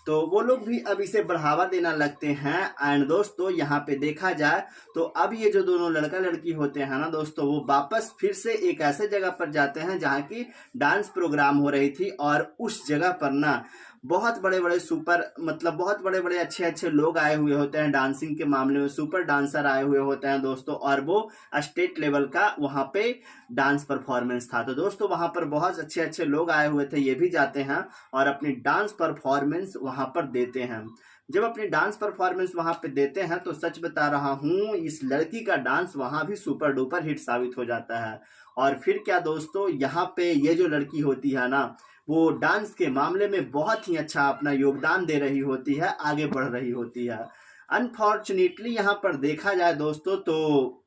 तो वो लोग भी अब इसे बढ़ावा देना लगते हैं। एंड दोस्तों यहाँ पे देखा जाए तो अब ये जो दोनों लड़का लड़की होते हैं ना दोस्तों, वो वापस फिर से एक ऐसे जगह पर जाते हैं जहाँ की डांस प्रोग्राम हो रही थी। और उस जगह पर ना बहुत बड़े बड़े सुपर, मतलब बहुत बड़े बड़े अच्छे अच्छे लोग आए हुए होते हैं डांसिंग के मामले में, सुपर डांसर आए हुए होते हैं दोस्तों। और वो स्टेट लेवल का वहाँ पे डांस परफॉर्मेंस था। तो दोस्तों वहाँ पर बहुत अच्छे अच्छे लोग आए हुए थे, ये भी जाते हैं और अपनी डांस परफॉर्मेंस वहाँ पर देते हैं। जब अपनी डांस परफॉर्मेंस वहाँ पे देते हैं तो सच बता रहा हूँ, इस लड़की का डांस वहाँ भी सुपर डुपर हिट साबित हो जाता है। और फिर क्या दोस्तों, यहाँ पे ये जो लड़की होती है ना, वो डांस के मामले में बहुत ही अच्छा अपना योगदान दे रही होती है, आगे बढ़ रही होती है। अनफॉर्चुनेटली यहाँ पर देखा जाए दोस्तों तो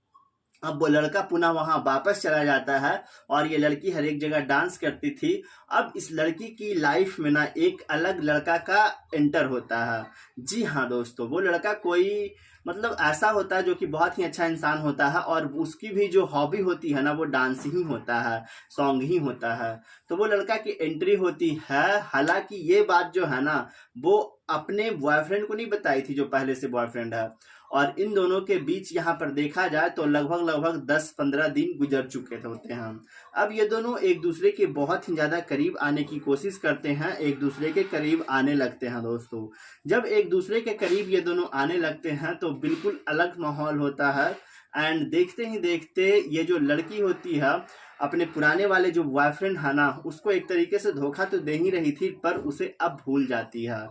अब वो लड़का पुनः वहां वापस चला जाता है, और ये लड़की हर एक जगह डांस करती थी। अब इस लड़की की लाइफ में ना एक अलग लड़का का एंटर होता है। जी हाँ दोस्तों, वो लड़का कोई मतलब ऐसा होता है जो कि बहुत ही अच्छा इंसान होता है, और उसकी भी जो हॉबी होती है ना वो डांस ही होता है, सॉन्ग ही होता है। तो वो लड़का की एंट्री होती है। हालांकि ये बात जो है ना, वो अपने बॉयफ्रेंड को नहीं बताई थी जो पहले से बॉयफ्रेंड है। और इन दोनों के बीच यहाँ पर देखा जाए तो लगभग 10-15 दिन गुजर चुके होते हैं। अब ये दोनों एक दूसरे के बहुत ही ज्यादा करीब आने की कोशिश करते हैं, एक दूसरे के करीब आने लगते हैं दोस्तों। जब एक दूसरे के करीब ये दोनों आने लगते हैं तो बिल्कुल अलग माहौल होता है। एंड देखते ही देखते ये जो लड़की होती है अपने पुराने वाले जो बॉयफ्रेंड है ना, उसको एक तरीके से धोखा तो दे ही रही थी, पर उसे अब भूल जाती है।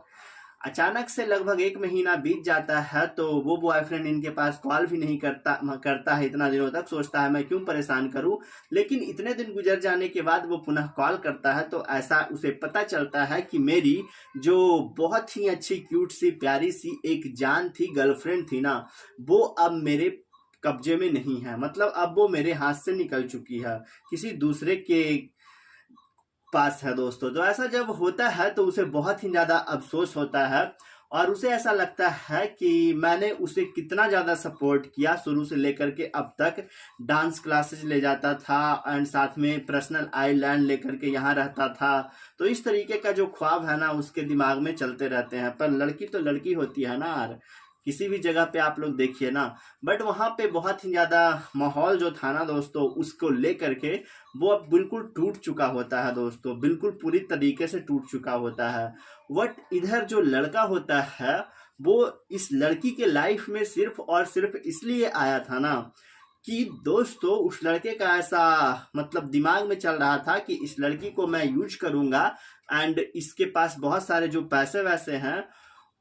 अचानक से लगभग 1 महीना बीत जाता है तो वो बॉयफ्रेंड इनके पास कॉल भी नहीं करता है इतना दिनों तक। सोचता है मैं क्यों परेशान करूं, लेकिन इतने दिन गुजर जाने के बाद वो पुनः कॉल करता है तो ऐसा उसे पता चलता है कि मेरी जो बहुत ही अच्छी क्यूट सी प्यारी सी एक जान थी, गर्लफ्रेंड थी ना, वो अब मेरे कब्जे में नहीं है। मतलब अब वो मेरे हाथ से निकल चुकी है, किसी दूसरे के पास है दोस्तों। तो ऐसा जब होता है तो उसे बहुत ही ज्यादा अफसोस होता है और उसे ऐसा लगता है कि मैंने उसे कितना ज्यादा सपोर्ट किया शुरू से लेकर के अब तक। डांस क्लासेस ले जाता था एंड साथ में पर्सनल आइलैंड लेकर के यहाँ रहता था। तो इस तरीके का जो ख्वाब है ना उसके दिमाग में चलते रहते हैं। पर लड़की तो लड़की होती है ना यार, किसी भी जगह पे आप लोग देखिए ना। बट वहां पे बहुत ही ज्यादा माहौल जो था ना दोस्तों उसको लेकर के वो अब बिल्कुल टूट चुका होता है दोस्तों, बिल्कुल पूरी तरीके से टूट चुका होता है। बट इधर जो लड़का होता है वो इस लड़की के लाइफ में सिर्फ और सिर्फ इसलिए आया था ना कि दोस्तों उस लड़के का ऐसा मतलब दिमाग में चल रहा था कि इस लड़की को मैं यूज करूंगा एंड इसके पास बहुत सारे जो पैसे वैसे हैं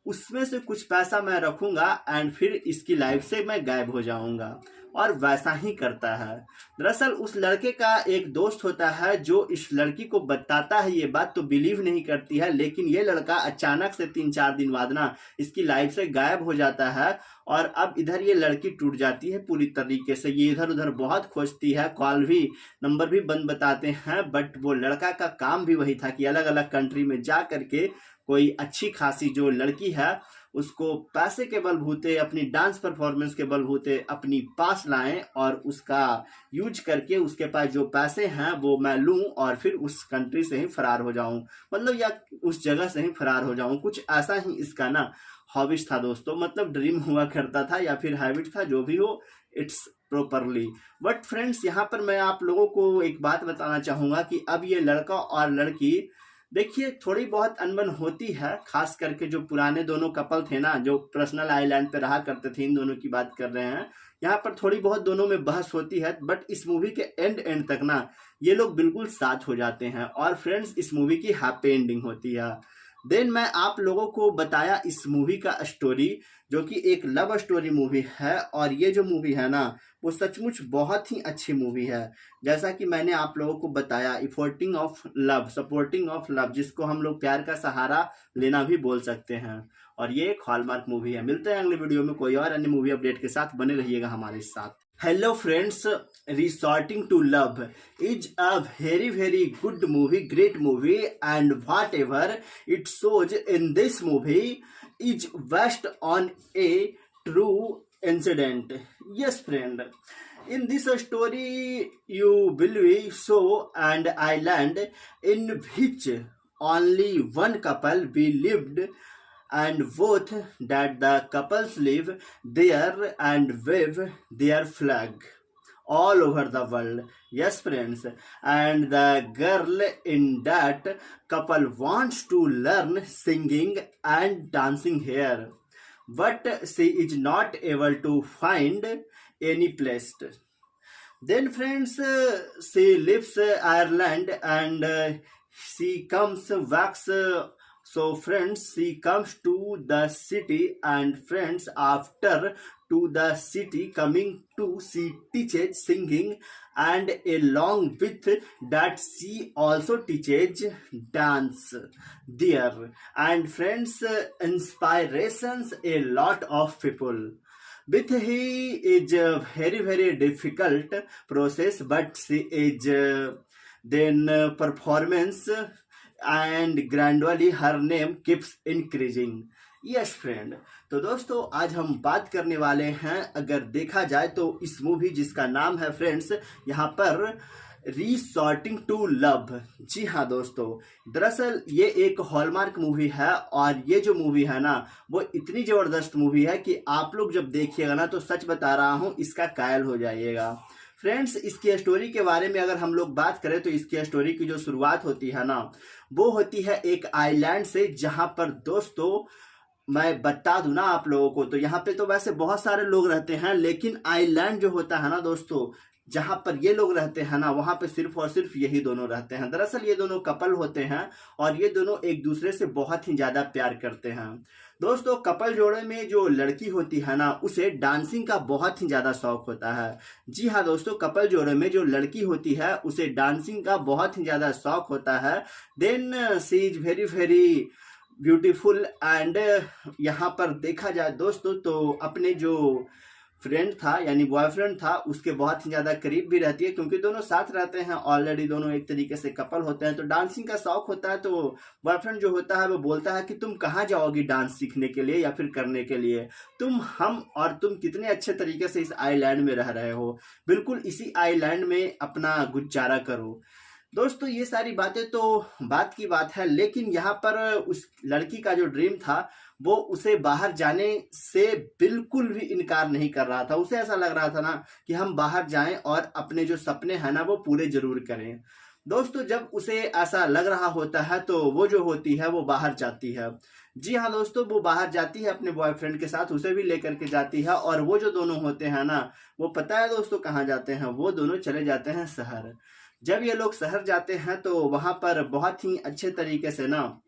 उसमें से कुछ पैसा मैं रखूंगा एंड फिर इसकी लाइफ से मैं गायब हो जाऊंगा। और वैसा ही करता है। दरअसल उस लड़के का एक दोस्त होता है जो इस लड़की को बताता है ये बात, तो बिलीव नहीं करती है। लेकिन ये लड़का अचानक से 3-4 दिन बाद ना इसकी लाइफ से गायब हो जाता है और अब इधर ये लड़की टूट जाती है पूरी तरीके से। ये इधर उधर बहुत खोजती है, कॉल भी नंबर भी बंद बताते हैं। बट वो लड़का का काम भी वही था कि अलग अलग कंट्री में जा करके कोई अच्छी खासी जो लड़की है उसको पैसे के बलबूते, अपनी डांस परफॉर्मेंस के बलबूते अपनी पास लाएं और उसका यूज करके उसके पास जो पैसे हैं वो मैं लूं और फिर उस कंट्री से ही फरार हो जाऊं, मतलब या उस जगह से ही फरार हो जाऊं। कुछ ऐसा ही इसका ना हॉबिस था दोस्तों, मतलब ड्रीम हुआ करता था या फिर हैबिट था, जो भी हो इट्स प्रॉपरली। बट फ्रेंड्स यहाँ पर मैं आप लोगों को एक बात बताना चाहूंगा कि अब ये लड़का और लड़की देखिए थोड़ी बहुत अनबन होती है, खास करके जो पुराने दोनों कपल थे ना जो पर्सनल आइलैंड पे रहा करते थे, इन दोनों की बात कर रहे हैं। यहाँ पर थोड़ी बहुत दोनों में बहस होती है बट इस मूवी के एंड तक ना ये लोग बिल्कुल साथ हो जाते हैं और फ्रेंड्स इस मूवी की हैप्पी एंडिंग होती है। देन मैं आप लोगों को बताया इस मूवी का स्टोरी, जो कि एक लव स्टोरी मूवी है और ये जो मूवी है ना वो सचमुच बहुत ही अच्छी मूवी है। जैसा कि मैंने आप लोगों को बताया, इफोर्टिंग of love, supporting of love, जिसको हम लोग प्यार का सहारा लेना भी बोल सकते हैं। और ये एक हॉलमार्क मूवी है। मिलते हैं अगले वीडियो में कोई और अन्य मूवी अपडेट के साथ, बने रहिएगा हमारे साथ। Hello friends, resorting to love is a very good movie, great movie, and whatever it shows in this movie is based on a true incident. Yes friend, in this story you will be show and island in which only one couple be lived and both that the couples live there and wave their flag all over the world. Yes friends, and the girl in that couple wants to learn singing and dancing here, but she is not able to find any place. Then friends, she leaves Ireland and she comes back. So friends, she comes to the city and friends after to the city coming to, she teaches singing and along with that she also teaches dance there. And friends, inspirations a lot of people. With he is a very difficult process, but she is then performance and gradually her name keeps increasing. Yes friend, तो दोस्तों आज हम बात करने वाले हैं, अगर देखा जाए तो इस मूवी जिसका नाम है फ्रेंड्स यहाँ पर रिसॉर्टिंग टू लव। जी हाँ दोस्तों, दरअसल ये एक हॉलमार्क मूवी है और ये जो मूवी है ना वो इतनी जबरदस्त मूवी है कि आप लोग जब देखिएगा ना तो सच बता रहा हूँ इसका कायल हो जाइएगा। फ्रेंड्स इसकी स्टोरी के बारे में अगर हम लोग बात करें तो इसकी स्टोरी की जो शुरुआत होती है ना वो होती है एक आइलैंड से, जहां पर दोस्तों मैं बता दूं ना आप लोगों को, तो यहाँ पे तो वैसे बहुत सारे लोग रहते हैं लेकिन आइलैंड जो होता है ना दोस्तों जहां पर ये लोग रहते हैं ना, वहां पे सिर्फ और सिर्फ यही दोनों रहते हैं। दरअसल ये दोनों कपल होते हैं और ये दोनों एक दूसरे से बहुत ही ज्यादा प्यार करते हैं। दोस्तों कपल जोड़े में जो लड़की होती है ना, उसे डांसिंग का बहुत ही ज्यादा शौक होता है। जी हाँ दोस्तों, कपल जोड़े में जो लड़की होती है उसे डांसिंग का बहुत ही ज्यादा शौक होता है। Then she is very very beautiful and यहाँ पर देखा जाए दोस्तों तो अपने जो फ्रेंड था यानी बॉयफ्रेंड था उसके बहुत ही ज्यादा करीब भी रहती है, क्योंकि दोनों साथ रहते हैं ऑलरेडी, दोनों एक तरीके से कपल होते हैं। तो डांसिंग का शौक होता है, तो बॉयफ्रेंड जो होता है वो बोलता है कि तुम कहाँ जाओगी डांस सीखने के लिए या फिर करने के लिए, तुम कितने अच्छे तरीके से इस आइलैंड में रह रहे हो, बिल्कुल इसी आइलैंड में अपना गुजारा करो। दोस्तों ये सारी बातें तो बात की बात है, लेकिन यहाँ पर उस लड़की का जो ड्रीम था वो उसे बाहर जाने से बिल्कुल भी इनकार नहीं कर रहा था। उसे ऐसा लग रहा था ना कि हम बाहर जाएं और अपने जो सपने हैं ना वो पूरे जरूर करें। दोस्तों जब उसे ऐसा लग रहा होता है तो वो जो होती है वो बाहर जाती है। जी हाँ दोस्तों, वो बाहर जाती है अपने बॉयफ्रेंड के साथ, उसे भी लेकर के जाती है। और वो जो दोनों होते हैं ना, वो पता है दोस्तों कहाँ जाते हैं, वो दोनों चले जाते हैं शहर। जब ये लोग शहर जाते हैं तो वहां पर बहुत ही अच्छे तरीके से ना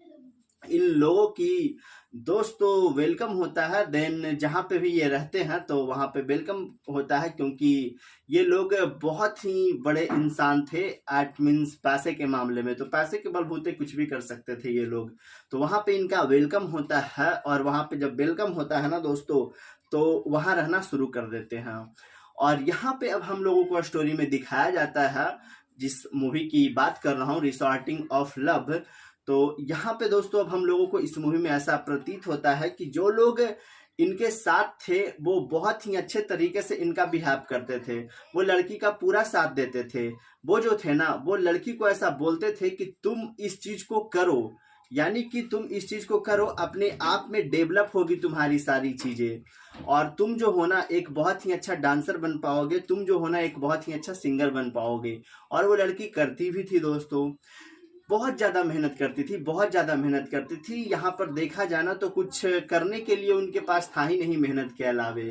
इन लोगों की दोस्तों वेलकम होता है। देन जहाँ पे भी ये रहते हैं तो वहाँ पे वेलकम होता है, क्योंकि ये लोग बहुत ही बड़े इंसान थे एट मीन्स पैसे के मामले में, तो पैसे के बलबूते कुछ भी कर सकते थे ये लोग। तो वहाँ पे इनका वेलकम होता है और वहाँ पे जब वेलकम होता है ना दोस्तों, तो वहाँ रहना शुरू कर देते हैं। और यहाँ पे अब हम लोगों को स्टोरी में दिखाया जाता है, जिस मूवी की बात कर रहा हूँ रिसॉर्टिंग ऑफ लव। तो यहाँ पे दोस्तों अब हम लोगों को इस मूवी में ऐसा प्रतीत होता है कि जो लोग इनके साथ थे वो बहुत ही अच्छे तरीके से इनका बिहेव करते थे, वो लड़की का पूरा साथ देते थे। वो जो थे ना, वो लड़की को ऐसा बोलते थे कि तुम इस चीज को करो, यानी कि तुम इस चीज को करो, अपने आप में डेवलप होगी तुम्हारी सारी चीजें और तुम जो होना एक बहुत ही अच्छा डांसर बन पाओगे, तुम जो होना एक बहुत ही अच्छा सिंगर बन पाओगे। और वो लड़की करती भी थी दोस्तों, बहुत ज्यादा मेहनत करती थी, बहुत ज्यादा मेहनत करती थी। यहाँ पर देखा जाना तो कुछ करने के लिए उनके पास था ही नहीं मेहनत के अलावे।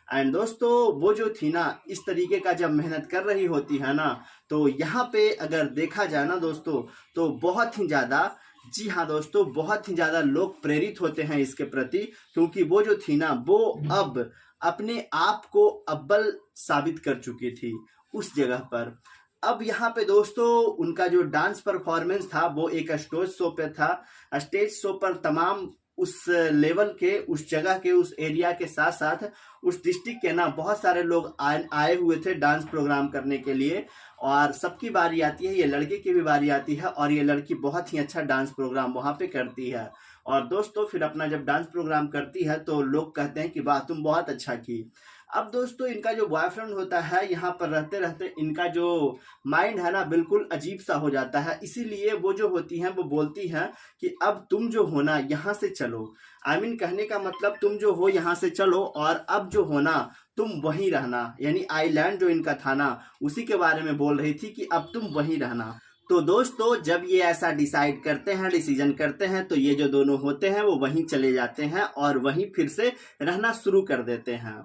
एंड दोस्तों वो जो थी ना, इस तरीके का जब मेहनत कर रही होती है ना, तो यहाँ पे अगर देखा जाए ना दोस्तों तो बहुत ही ज्यादा, जी हाँ दोस्तों, बहुत ही ज्यादा लोग प्रेरित होते हैं इसके प्रति, क्योंकि वो जो थी ना वो अब अपने आप को अव्वल साबित कर चुकी थी उस जगह पर। अब यहाँ पे दोस्तों उनका जो डांस परफॉर्मेंस था वो एक स्टेज शो पे था। स्टेज शो पर तमाम उस लेवल के, उस जगह के, उस एरिया के साथ साथ उस डिस्ट्रिक्ट के ना बहुत सारे लोग आए हुए थे डांस प्रोग्राम करने के लिए। और सबकी बारी आती है, ये लड़के की भी बारी आती है और ये लड़की बहुत ही अच्छा डांस प्रोग्राम वहां पे करती है। और दोस्तों फिर अपना जब डांस प्रोग्राम करती है तो लोग कहते हैं कि वाह तुम बहुत अच्छा की। अब दोस्तों इनका जो बॉयफ्रेंड होता है, यहाँ पर रहते रहते इनका जो माइंड है ना बिल्कुल अजीब सा हो जाता है, इसीलिए वो जो होती हैं वो बोलती हैं कि अब तुम जो हो ना यहाँ से चलो। आई मीन कहने का मतलब तुम जो हो यहाँ से चलो और अब जो हो ना तुम वहीं रहना, यानी आइलैंड जो इनका था ना उसी के बारे में बोल रही थी कि अब तुम वहीं रहना। तो दोस्तों जब ये ऐसा डिसाइड करते हैं, डिसीजन करते हैं, तो ये जो दोनों होते हैं वो वहीं चले जाते हैं और वहीं फिर से रहना शुरू कर देते हैं।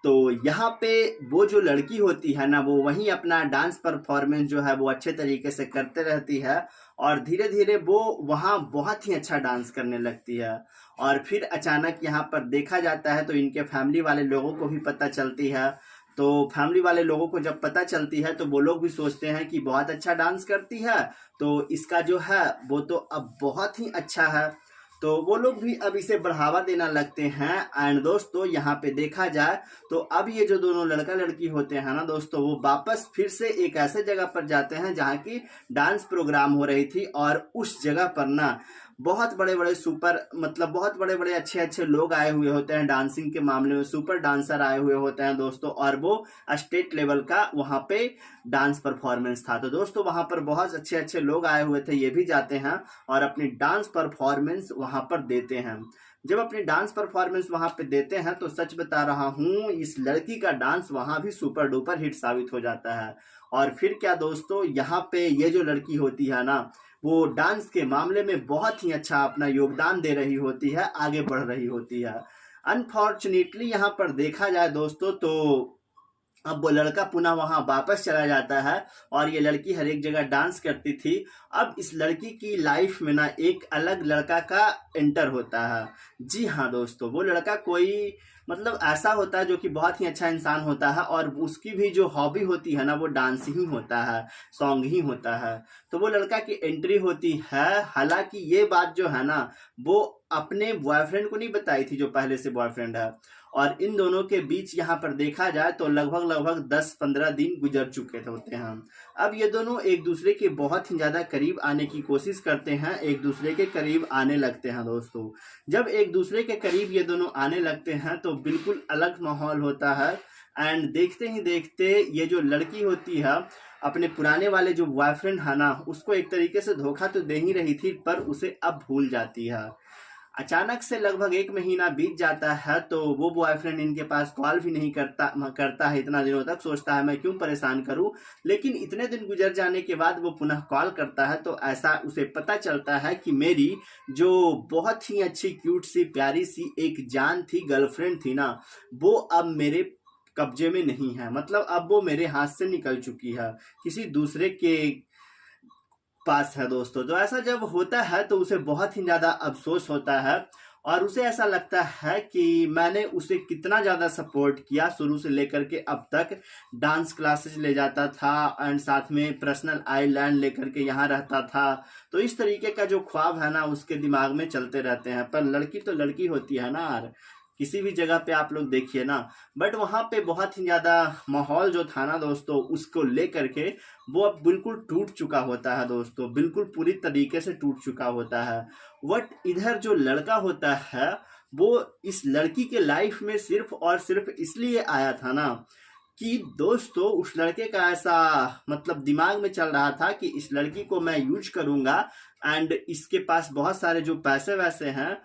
तो यहाँ पे वो जो लड़की होती है ना वो वहीं अपना डांस परफॉर्मेंस जो है वो अच्छे तरीके से करते रहती है और धीरे धीरे वो वहाँ बहुत ही अच्छा डांस करने लगती है। और फिर अचानक यहाँ पर देखा जाता है तो इनके फैमिली वाले लोगों को भी पता चलती है। तो फैमिली वाले लोगों को जब पता चलती है तो वो लोग भी सोचते हैं कि बहुत अच्छा डांस करती है, तो इसका जो है वो तो अब बहुत ही अच्छा है, तो वो लोग भी अब इसे बढ़ावा देना लगते हैं। एंड दोस्तों यहाँ पे देखा जाए तो अब ये जो दोनों लड़का लड़की होते हैं ना दोस्तों, वो वापस फिर से एक ऐसे जगह पर जाते हैं जहाँ की डांस प्रोग्राम हो रही थी। और उस जगह पर ना बहुत बड़े बड़े सुपर, मतलब बहुत बड़े बड़े अच्छे अच्छे लोग आए हुए होते हैं डांसिंग के मामले में, सुपर डांसर आए हुए होते हैं दोस्तों। और वो स्टेट लेवल का वहाँ पे डांस परफॉर्मेंस था। तो दोस्तों वहाँ पर बहुत अच्छे अच्छे लोग आए हुए थे, ये भी जाते हैं और अपनी डांस परफॉर्मेंस वहाँ पर देते हैं। जब अपनी डांस परफॉर्मेंस वहाँ पे देते हैं तो सच बता रहा हूँ इस लड़की का डांस वहाँ भी सुपर डुपर हिट साबित हो जाता है। और फिर क्या दोस्तों, यहाँ पे ये जो लड़की होती है ना वो डांस के मामले में बहुत ही अच्छा अपना योगदान दे रही होती है, आगे बढ़ रही होती है। अनफॉर्चुनेटली यहाँ पर देखा जाए दोस्तों तो अब वो लड़का पुनः वहां वापस चला जाता है और ये लड़की हर एक जगह डांस करती थी। अब इस लड़की की लाइफ में ना एक अलग लड़का का एंटर होता है। जी हाँ दोस्तों, वो लड़का कोई मतलब ऐसा होता है जो कि बहुत ही अच्छा इंसान होता है और उसकी भी जो हॉबी होती है ना वो डांस ही होता है, सॉन्ग ही होता है। तो वो लड़का की एंट्री होती है। हालांकि ये बात जो है ना वो अपने बॉयफ्रेंड को नहीं बताई थी जो पहले से बॉयफ्रेंड है, और इन दोनों के बीच यहाँ पर देखा जाए तो लगभग 10-15 दिन गुजर चुके होते हैं। अब ये दोनों एक दूसरे के बहुत ही ज्यादा करीब आने की कोशिश करते हैं, एक दूसरे के करीब आने लगते हैं दोस्तों। जब एक दूसरे के करीब ये दोनों आने लगते हैं तो बिल्कुल अलग माहौल होता है। एंड देखते ही देखते ये जो लड़की होती है अपने पुराने वाले जो बॉयफ्रेंड है ना उसको एक तरीके से धोखा तो दे ही रही थी, पर उसे अब भूल जाती है। अचानक से लगभग 1 महीना बीत जाता है तो वो बॉयफ्रेंड इनके पास कॉल भी नहीं करता है इतना दिनों तक। सोचता है मैं क्यों परेशान करूं, लेकिन इतने दिन गुजर जाने के बाद वो पुनः कॉल करता है तो ऐसा उसे पता चलता है कि मेरी जो बहुत ही अच्छी क्यूट सी प्यारी सी एक जान थी, गर्लफ्रेंड थी ना, वो अब मेरे कब्जे में नहीं है। मतलब अब वो मेरे हाथ से निकल चुकी है, किसी दूसरे के पास है दोस्तों। तो ऐसा जब होता है तो उसे बहुत ही ज्यादा अफसोस होता है और उसे ऐसा लगता है कि मैंने उसे कितना ज्यादा सपोर्ट किया शुरू से लेकर के अब तक। डांस क्लासेस ले जाता था एंड साथ में पर्सनल आइलैंड लेकर के यहाँ रहता था। तो इस तरीके का जो ख्वाब है ना उसके दिमाग में चलते रहते हैं। पर लड़की तो लड़की होती है ना यार, किसी भी जगह पे आप लोग देखिए ना। बट वहां पे बहुत ही ज्यादा माहौल जो था ना दोस्तों उसको लेकर के वो अब बिल्कुल टूट चुका होता है दोस्तों, बिल्कुल पूरी तरीके से टूट चुका होता है। बट इधर जो लड़का होता है वो इस लड़की के लाइफ में सिर्फ और सिर्फ इसलिए आया था ना कि दोस्तों उस लड़के का ऐसा मतलब दिमाग में चल रहा था कि इस लड़की को मैं यूज करूंगा एंड इसके पास बहुत सारे जो पैसे वैसे हैं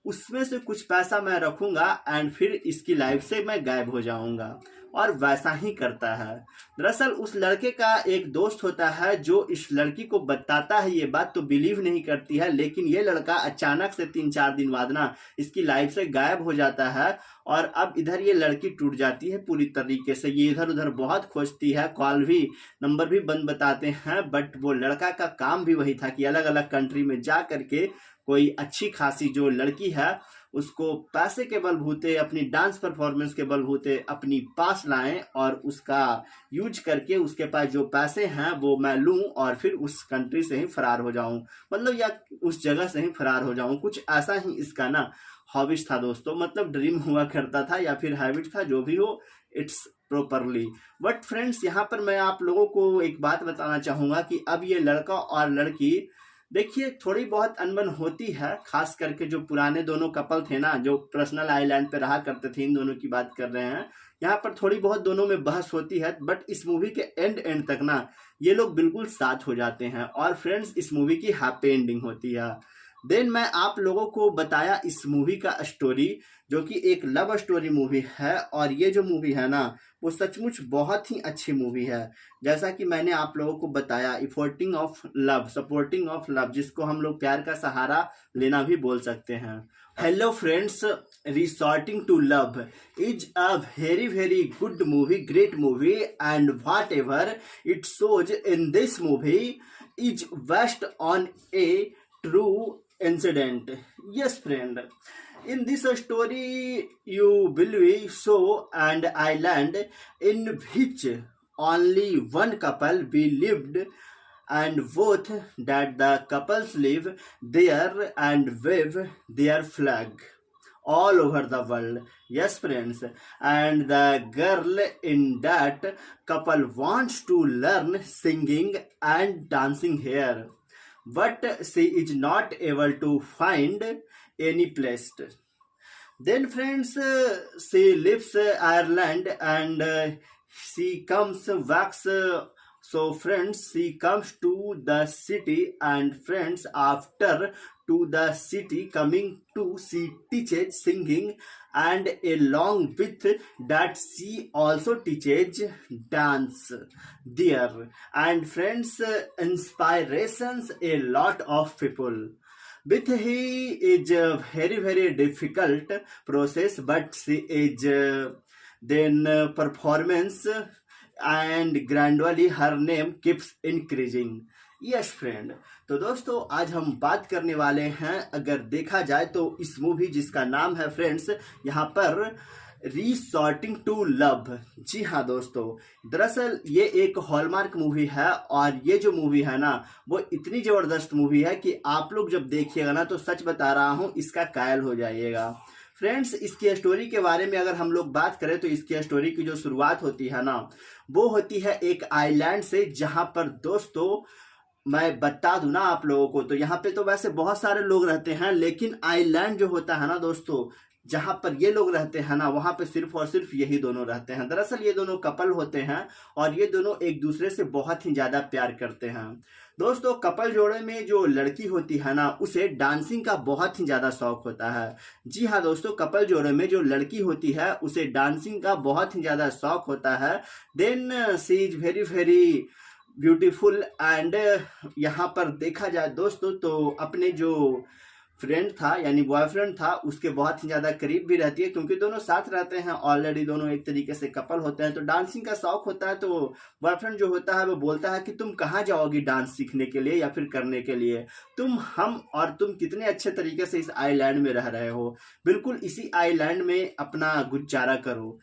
उसमें से कुछ पैसा मैं रखूंगा एंड फिर इसकी लाइफ से मैं गायब हो जाऊंगा। और वैसा ही करता है। दरअसल उस लड़के का एक दोस्त होता है जो इस लड़की को बताता है ये बात, तो बिलीव नहीं करती है, लेकिन ये लड़का अचानक से 3-4 दिन बाद ना इसकी लाइफ से गायब हो जाता है। और अब इधर ये लड़की टूट जाती है पूरी तरीके से। ये इधर उधर बहुत खोजती है, कॉल भी नंबर भी बंद बताते हैं, बट वो लड़का का काम भी वही था कि अलग अलग कंट्री में जा करके कोई अच्छी खासी जो लड़की है उसको पैसे के बलबूते, अपनी डांस परफॉर्मेंस के बलबूते अपनी पास लाएं और उसका यूज करके उसके पास जो पैसे हैं वो मैं लूं और फिर उस कंट्री से ही फरार हो जाऊं, मतलब या उस जगह से ही फरार हो जाऊं। कुछ ऐसा ही इसका ना हॉबिश था दोस्तों, मतलब ड्रीम हुआ करता था या फिर हैबिट था, जो भी हो इट्स प्रॉपरली। बट फ्रेंड्स यहाँ पर मैं आप लोगों को एक बात बताना चाहूंगा कि अब ये लड़का और लड़की देखिए थोड़ी बहुत अनबन होती है, खास करके जो पुराने दोनों कपल थे ना जो पर्सनल आइलैंड पे रहा करते थे, इन दोनों की बात कर रहे हैं। यहाँ पर थोड़ी बहुत दोनों में बहस होती है, बट इस मूवी के एंड तक ना ये लोग बिल्कुल साथ हो जाते हैं और फ्रेंड्स इस मूवी की हैप्पी एंडिंग होती है। देन मैं आप लोगों को बताया इस मूवी का स्टोरी, जो कि एक लव स्टोरी मूवी है और ये जो मूवी है ना वो सचमुच बहुत ही अच्छी मूवी है। जैसा कि मैंने आप लोगों को बताया, इफोर्टिंग of love, supporting of love, जिसको हम लोग प्यार का सहारा लेना भी बोल सकते हैं। Hello friends, resorting to love is a very good movie, great movie, and whatever it shows in this movie is based on a true incident. Yes, friend. In this story, you will be show and island in which only one couple be lived, and both that the couples live there and wave their flag all over the world. Yes, friends. And the girl in that couple wants to learn singing and dancing here, but she is not able to find any place. Then friends, she leaves Ireland and she comes back. So friends, she comes to the city, and friends after to the city coming to, she teaches singing, and along with that she also teaches dance there. And friends, inspirations a lot of people. With he is a very difficult process, but she is then performance, and gradually her name keeps increasing. Yes friend. तो दोस्तों आज हम बात करने वाले हैं, अगर देखा जाए तो इस मूवी जिसका नाम है फ्रेंड्स यहाँ पर रिसॉर्टिंग टू लव। जी हाँ दोस्तों, दरअसल ये एक हॉलमार्क मूवी है और ये जो मूवी है ना वो इतनी ज़बरदस्त मूवी है कि आप लोग जब देखिएगा ना तो सच बता रहा हूँ इसका कायल हो जाइएगा। फ्रेंड्स इसकी स्टोरी के बारे में अगर हम लोग बात करें तो इसकी स्टोरी की जो शुरुआत होती है ना वो होती है एक आइलैंड से, जहाँ पर दोस्तों मैं बता दूं ना आप लोगों को, तो यहाँ पे तो वैसे बहुत सारे लोग रहते हैं, लेकिन आइलैंड जो होता है ना दोस्तों जहाँ पर ये लोग रहते हैं ना वहाँ पे सिर्फ और सिर्फ यही दोनों रहते हैं। दरअसल ये दोनों कपल होते हैं और ये दोनों एक दूसरे से बहुत ही ज़्यादा प्यार करते हैं। दोस्तों कपल जोड़े में जो लड़की होती है ना उसे डांसिंग का बहुत ही ज़्यादा शौक होता है। जी हाँ दोस्तों, कपल जोड़े में जो लड़की होती है उसे डांसिंग का बहुत ही ज़्यादा शौक होता है। Then she is very very beautiful and यहाँ पर देखा जाए दोस्तों तो अपने जो फ्रेंड था यानी बॉयफ्रेंड था उसके बहुत ही ज़्यादा करीब भी रहती है, क्योंकि दोनों साथ रहते हैं ऑलरेडी, दोनों एक तरीके से कपल होते हैं। तो डांसिंग का शौक होता है, तो बॉयफ्रेंड जो होता है वो बोलता है कि तुम कहाँ जाओगी डांस सीखने के लिए या फिर करने के लिए, तुम कितने अच्छे तरीके से इस आइलैंड में रह रहे हो, बिल्कुल इसी आइलैंड में अपना गुजारा करो।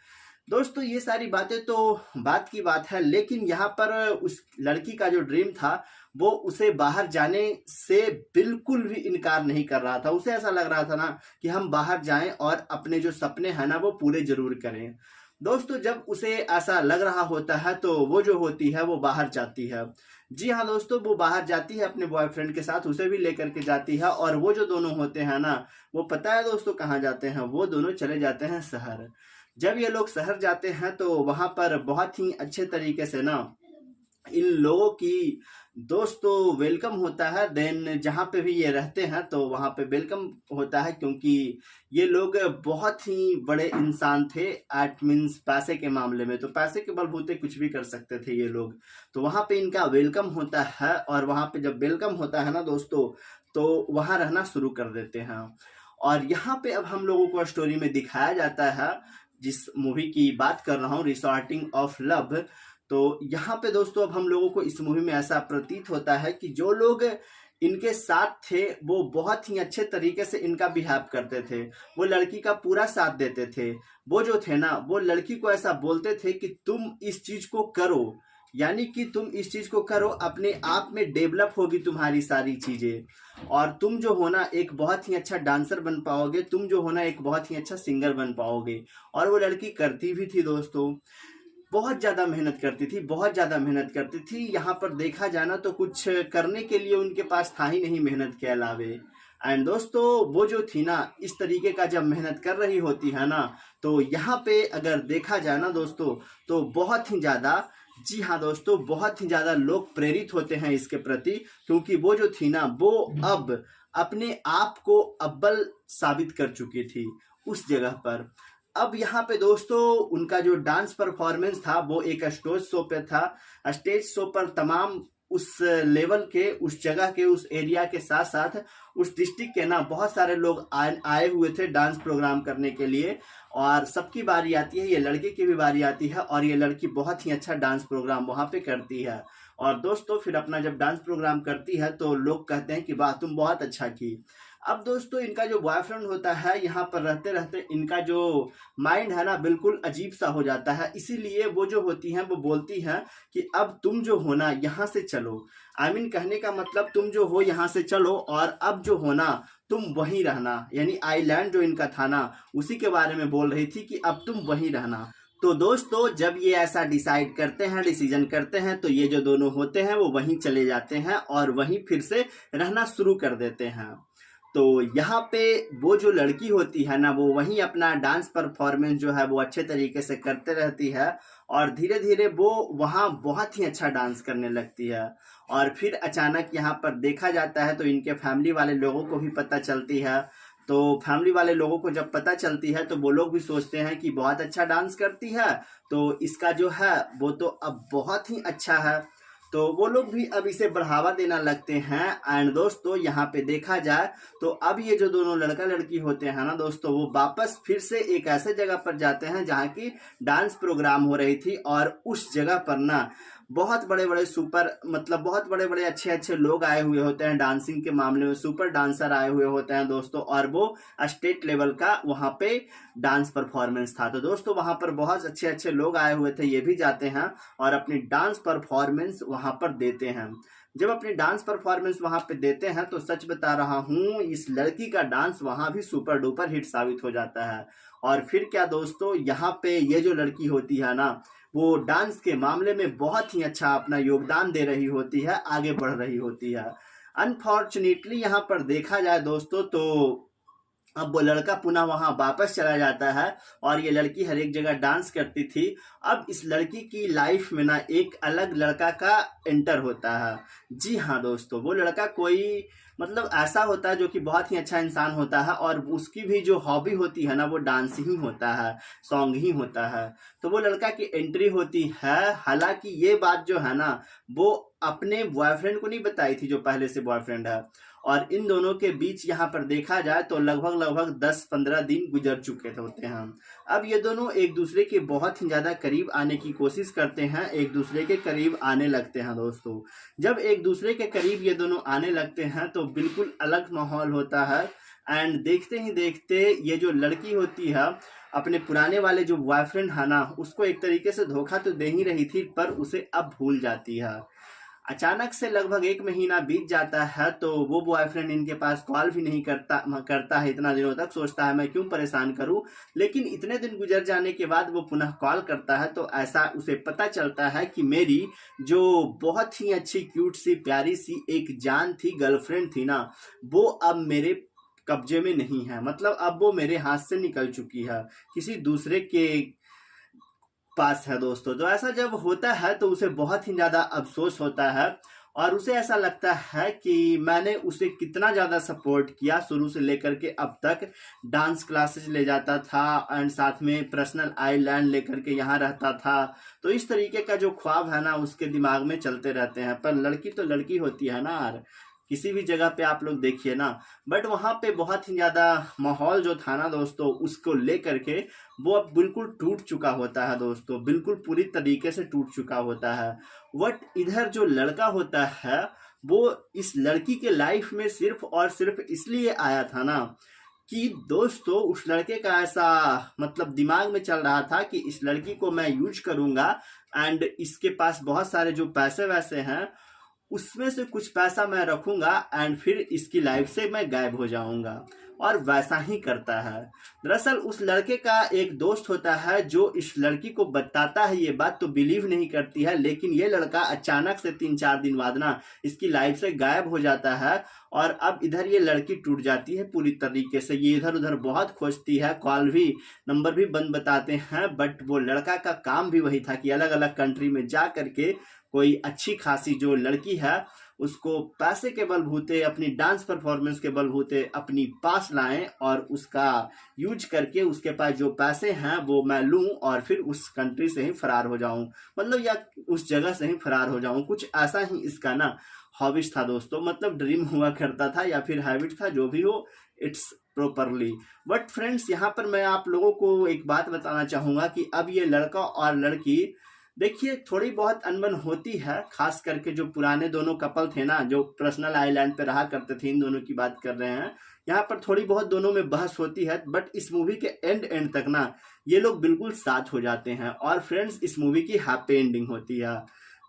दोस्तों ये सारी बातें तो बात की बात है, लेकिन यहाँ पर उस लड़की का जो ड्रीम था वो उसे बाहर जाने से बिल्कुल भी इनकार नहीं कर रहा था। उसे ऐसा लग रहा था ना कि हम बाहर जाएं और अपने जो सपने हैं ना वो पूरे जरूर करें। दोस्तों जब उसे ऐसा लग रहा होता है तो वो जो होती है वो बाहर जाती है। जी हाँ दोस्तों, वो बाहर जाती है अपने बॉयफ्रेंड के साथ, उसे भी लेकर के जाती है। और वो जो दोनों होते हैं ना वो पता है दोस्तों कहाँ जाते हैं, वो दोनों चले जाते हैं शहर। जब ये लोग शहर जाते हैं तो वहां पर बहुत ही अच्छे तरीके से ना इन लोगों की दोस्तों वेलकम होता है। देन जहाँ पे भी ये रहते हैं तो वहाँ पे वेलकम होता है, क्योंकि ये लोग बहुत ही बड़े इंसान थे एट मीन्स पैसे के मामले में, तो पैसे के बलबूते कुछ भी कर सकते थे ये लोग। तो वहाँ पे इनका वेलकम होता है और वहाँ पे जब वेलकम होता है ना दोस्तों तो वहाँ रहना शुरू कर देते हैं। और यहाँ पे अब हम लोगों को स्टोरी में दिखाया जाता है, जिस मूवी की बात कर रहा हूँ रिसॉर्टिंग ऑफ लव। तो यहाँ पे दोस्तों अब हम लोगों को इस मूवी में ऐसा प्रतीत होता है कि जो लोग इनके साथ थे वो बहुत ही अच्छे तरीके से इनका बिहेव करते थे, वो लड़की का पूरा साथ देते थे। वो जो थे ना वो लड़की को ऐसा बोलते थे कि तुम इस चीज को करो, यानी कि तुम इस चीज को करो, अपने आप में डेवलप होगी तुम्हारी सारी चीजें और तुम जो होना एक बहुत ही अच्छा डांसर बन पाओगे, तुम जो होना एक बहुत ही अच्छा सिंगर बन पाओगे। और वो लड़की करती भी थी दोस्तों, बहुत ज़्यादा मेहनत करती थी, बहुत ज़्यादा मेहनत करती थी। यहाँ पर देखा जाना तो कुछ करने के लिए उनके पास था ही नहीं मेहनत के अलावे। एंड दोस्तों वो जो थी ना इस तरीके का जब मेहनत कर रही होती है ना तो यहाँ पे अगर देखा जाए ना दोस्तों तो बहुत ही ज़्यादा, जी हाँ दोस्तों, बहुत ही ज़्यादा लोग प्रेरित होते हैं इसके प्रति, क्योंकि वो जो थी ना वो अब अपने आप को अव्वल साबित कर चुकी थी उस जगह पर। अब यहाँ पे दोस्तों उनका जो डांस परफॉर्मेंस था वो एक स्टेज शो पे था। स्टेज शो पर तमाम उस लेवल के, उस जगह के, उस एरिया के साथ साथ उस डिस्ट्रिक्ट के ना बहुत सारे लोग आए हुए थे डांस प्रोग्राम करने के लिए। और सबकी बारी आती है, ये लड़के की भी बारी आती है और ये लड़की बहुत ही अच्छा डांस प्रोग्राम वहाँ पे करती है। और दोस्तों फिर अपना जब डांस प्रोग्राम करती है तो लोग कहते हैं कि वाह तुम बहुत अच्छा की। अब दोस्तों इनका जो बॉयफ्रेंड होता है यहाँ पर रहते रहते इनका जो माइंड है ना बिल्कुल अजीब सा हो जाता है, इसीलिए वो जो होती हैं वो बोलती हैं कि अब तुम जो हो ना यहाँ से चलो। आई मीन कहने का मतलब तुम जो हो यहाँ से चलो और अब जो हो ना तुम वहीं रहना, यानी आइलैंड जो इनका था ना उसी के बारे में बोल रही थी कि अब तुम वहीं रहना। तो दोस्तों जब ये ऐसा डिसाइड करते हैं, डिसीजन करते हैं, तो ये जो दोनों होते हैं वो वहीं चले जाते हैं और वहीं फिर से रहना शुरू कर देते हैं। तो यहाँ पे वो जो लड़की होती है ना वो वहीं अपना डांस परफॉर्मेंस जो है वो अच्छे तरीके से करते रहती है और धीरे धीरे वो वहाँ बहुत ही अच्छा डांस करने लगती है। और फिर अचानक यहाँ पर देखा जाता है तो इनके फैमिली वाले लोगों को भी पता चलती है। तो फैमिली वाले लोगों को जब पता चलती है तो वो लोग भी सोचते हैं कि बहुत अच्छा डांस करती है तो इसका जो है वो तो अब बहुत ही अच्छा है। तो वो लोग भी अब इसे बढ़ावा देना लगते हैं। एंड दोस्तों यहाँ पे देखा जाए तो अब ये जो दोनों लड़का लड़की होते हैं ना दोस्तों, वो वापस फिर से एक ऐसे जगह पर जाते हैं जहाँ की डांस प्रोग्राम हो रही थी, और उस जगह पर ना बहुत बड़े बड़े सुपर मतलब बहुत बड़े बड़े अच्छे अच्छे लोग आए हुए होते हैं डांसिंग के मामले में, सुपर डांसर आए हुए होते हैं दोस्तों, और वो स्टेट लेवल का वहाँ पे डांस परफॉर्मेंस था। तो दोस्तों वहाँ पर बहुत अच्छे अच्छे लोग आए हुए थे, ये भी जाते हैं और अपनी डांस परफॉर्मेंस वहाँ पर देते हैं। जब अपनी डांस परफॉर्मेंस वहाँ पे देते हैं तो सच बता रहा हूँ, इस लड़की का डांस वहाँ भी सुपर डुपर हिट साबित हो जाता है। और फिर क्या दोस्तों, यहाँ पे ये जो लड़की होती है ना, वो डांस के मामले में बहुत ही अच्छा अपना योगदान दे रही होती है, आगे बढ़ रही होती है। अनफॉर्चुनेटली यहाँ पर देखा जाए दोस्तों तो अब वो लड़का पुनः वहां वापस चला जाता है, और ये लड़की हर एक जगह डांस करती थी। अब इस लड़की की लाइफ में ना एक अलग लड़का का एंटर होता है। जी हाँ दोस्तों, वो लड़का कोई मतलब ऐसा होता है जो कि बहुत ही अच्छा इंसान होता है, और उसकी भी जो हॉबी होती है ना वो डांस ही होता है, सॉन्ग ही होता है। तो वो लड़का की एंट्री होती है। हालांकि ये बात जो है ना, वो अपने बॉयफ्रेंड को नहीं बताई थी जो पहले से बॉयफ्रेंड है, और इन दोनों के बीच यहाँ पर देखा जाए तो लगभग 10-15 दिन गुजर चुके होते हैं। अब ये दोनों एक दूसरे के बहुत ही ज़्यादा करीब आने की कोशिश करते हैं, एक दूसरे के करीब आने लगते हैं दोस्तों। जब एक दूसरे के करीब ये दोनों आने लगते हैं तो बिल्कुल अलग माहौल होता है। एंड देखते ही देखते ये जो लड़की होती है अपने पुराने वाले जो बॉयफ्रेंड है ना, उसको एक तरीके से धोखा तो दे ही रही थी, पर उसे अब भूल जाती है। अचानक से लगभग 1 महीना बीत जाता है तो वो बॉयफ्रेंड इनके पास कॉल भी नहीं करता है इतना दिनों तक। सोचता है मैं क्यों परेशान करूं, लेकिन इतने दिन गुजर जाने के बाद वो पुनः कॉल करता है तो ऐसा उसे पता चलता है कि मेरी जो बहुत ही अच्छी क्यूट सी प्यारी सी एक जान थी, गर्लफ्रेंड थी ना, वो अब मेरे कब्जे में नहीं है। मतलब अब वो मेरे हाथ से निकल चुकी है, किसी दूसरे के पास है दोस्तों। तो ऐसा जब होता है तो उसे बहुत ही ज्यादा अफसोस होता है, और उसे ऐसा लगता है कि मैंने उसे कितना ज्यादा सपोर्ट किया शुरू से लेकर के अब तक। डांस क्लासेस ले जाता था एंड साथ में पर्सनल आइलैंड लेकर के यहाँ रहता था। तो इस तरीके का जो ख्वाब है ना उसके दिमाग में चलते रहते हैं। पर लड़की तो लड़की होती है ना यार, किसी भी जगह पे आप लोग देखिए ना। बट वहां पे बहुत ही ज्यादा माहौल जो था ना दोस्तों, उसको लेकर के वो अब बिल्कुल टूट चुका होता है दोस्तों, बिल्कुल पूरी तरीके से टूट चुका होता है। बट इधर जो लड़का होता है वो इस लड़की के लाइफ में सिर्फ और सिर्फ इसलिए आया था ना कि दोस्तों उस लड़के का ऐसा मतलब दिमाग में चल रहा था कि इस लड़की को मैं यूज करूंगा, एंड इसके पास बहुत सारे जो पैसे वैसे हैं उसमें से कुछ पैसा मैं रखूंगा, एंड फिर इसकी लाइफ से मैं गायब हो जाऊंगा। और वैसा ही करता है। दरअसल उस लड़के का एक दोस्त होता है जो इस लड़की को बताता है ये बात, तो बिलीव नहीं करती है, लेकिन ये लड़का अचानक से 3-4 दिन बाद ना इसकी लाइफ से गायब हो जाता है। और अब इधर ये लड़की टूट जाती है पूरी तरीके से। ये इधर उधर बहुत खोजती है, कॉल भी नंबर भी बंद बताते हैं, बट वो लड़का का काम भी वही था कि अलग अलग कंट्री में जा करके कोई अच्छी खासी जो लड़की है उसको पैसे के बलबूते, अपनी डांस परफॉर्मेंस के बलबूते अपनी पास लाएं, और उसका यूज करके उसके पास जो पैसे हैं वो मैं लूं और फिर उस कंट्री से ही फरार हो जाऊं, मतलब या उस जगह से ही फरार हो जाऊं। कुछ ऐसा ही इसका ना हॉबिस था दोस्तों, मतलब ड्रीम हुआ करता था या फिर हैबिट था, जो भी हो इट्स प्रॉपरली। बट फ्रेंड्स यहाँ पर मैं आप लोगों को एक बात बताना चाहूंगा कि अब ये लड़का और लड़की देखिए थोड़ी बहुत अनबन होती है, खास करके जो पुराने दोनों कपल थे ना जो पर्सनल आइलैंड पे रहा करते थे, इन दोनों की बात कर रहे हैं। यहाँ पर थोड़ी बहुत दोनों में बहस होती है, बट इस मूवी के एंड तक ना ये लोग बिल्कुल साथ हो जाते हैं, और फ्रेंड्स इस मूवी की हैप्पी एंडिंग होती है।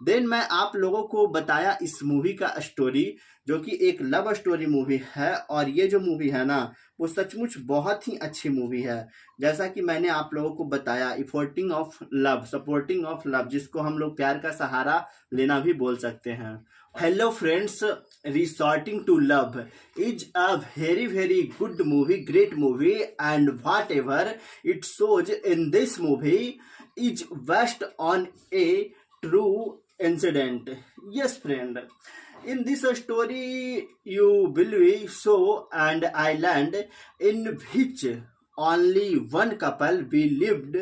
देन मैं आप लोगों को बताया इस मूवी का स्टोरी, जो कि एक लव स्टोरी मूवी है, और ये जो मूवी है ना वो सचमुच बहुत ही अच्छी मूवी है। जैसा कि मैंने आप लोगों को बताया, इफोर्टिंग of love, supporting of love, जिसको हम लोग प्यार का सहारा लेना भी बोल सकते हैं। Hello friends, resorting to love is a very good movie, great movie, and whatever it shows in this movie is based on a true incident. Yes friend, in this story you will be show and island in which only one couple be lived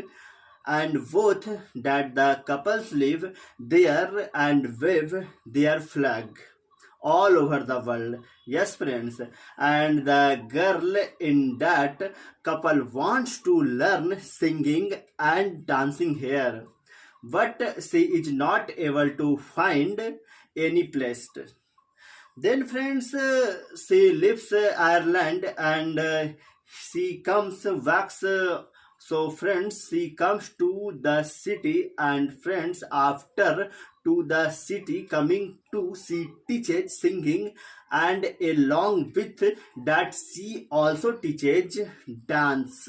and both that the couples live there and wave their flag all over the world. Yes, friends. And the girl in that couple wants to learn singing and dancing here, but she is not able to find any place. Then, friends, she leaves Ireland and she comes back. So, friends, she comes to the city, and friends, after to the city coming to, she teaches singing, and along with that, she also teaches dance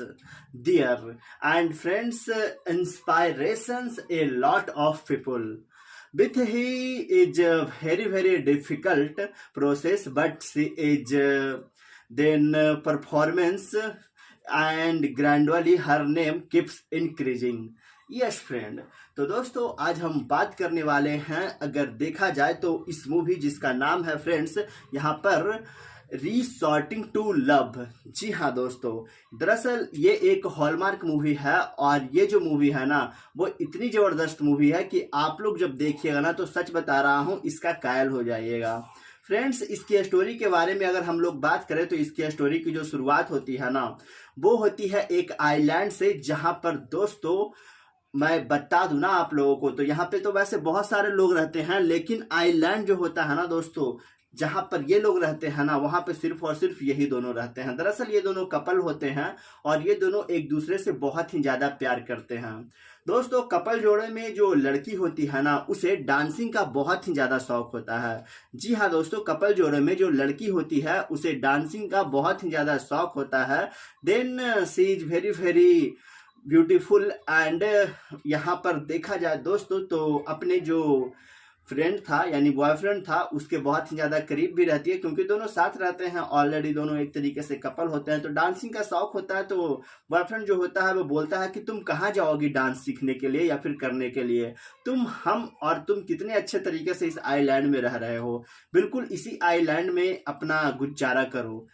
there. And friends, inspirations a lot of people with he is a very difficult process, but she is then performance and gradually her name keeps increasing. Yes friend, तो दोस्तों आज हम बात करने वाले हैं, अगर देखा जाए तो इस मूवी जिसका नाम है फ्रेंड्स यहाँ पर रिसॉर्टिंग टू लव। जी हाँ दोस्तों, दरअसल ये एक हॉलमार्क मूवी है और ये जो मूवी है ना वो इतनी ज़बरदस्त मूवी है कि आप लोग जब देखिएगा ना तो सच बता रहा हूँ इसका कायल हो जाइएगा। फ्रेंड्स, इसकी स्टोरी के बारे में अगर हम लोग बात करें तो इसकी स्टोरी की जो शुरुआत होती है ना वो होती है एक आइलैंड से, जहाँ पर दोस्तों मैं बता दूं ना आप लोगों को, तो यहाँ पे तो वैसे बहुत सारे लोग रहते हैं, लेकिन आइलैंड जो होता है ना दोस्तों जहाँ पर ये लोग रहते हैं ना वहाँ पे सिर्फ और सिर्फ यही दोनों रहते हैं। दरअसल ये दोनों कपल होते हैं और ये दोनों एक दूसरे से बहुत ही ज़्यादा प्यार करते हैं। दोस्तों कपल जोड़े में जो लड़की होती है ना उसे डांसिंग का बहुत ही ज़्यादा शौक होता है। जी हाँ दोस्तों, कपल जोड़े में जो लड़की होती है उसे डांसिंग का बहुत ही ज़्यादा शौक होता है। Then she is very beautiful and यहाँ पर देखा जाए दोस्तों तो अपने जो फ्रेंड था यानी बॉयफ्रेंड था उसके बहुत ही ज़्यादा करीब भी रहती है, क्योंकि दोनों साथ रहते हैं ऑलरेडी, दोनों एक तरीके से कपल होते हैं। तो डांसिंग का शौक होता है, तो बॉयफ्रेंड जो होता है वो बोलता है कि तुम कहाँ जाओगी डांस सीखने के लिए या फिर करने के लिए, तुम कितने अच्छे तरीके से इस आइलैंड में रह रहे हो, बिल्कुल इसी आइलैंड में अपना गुजारा करो।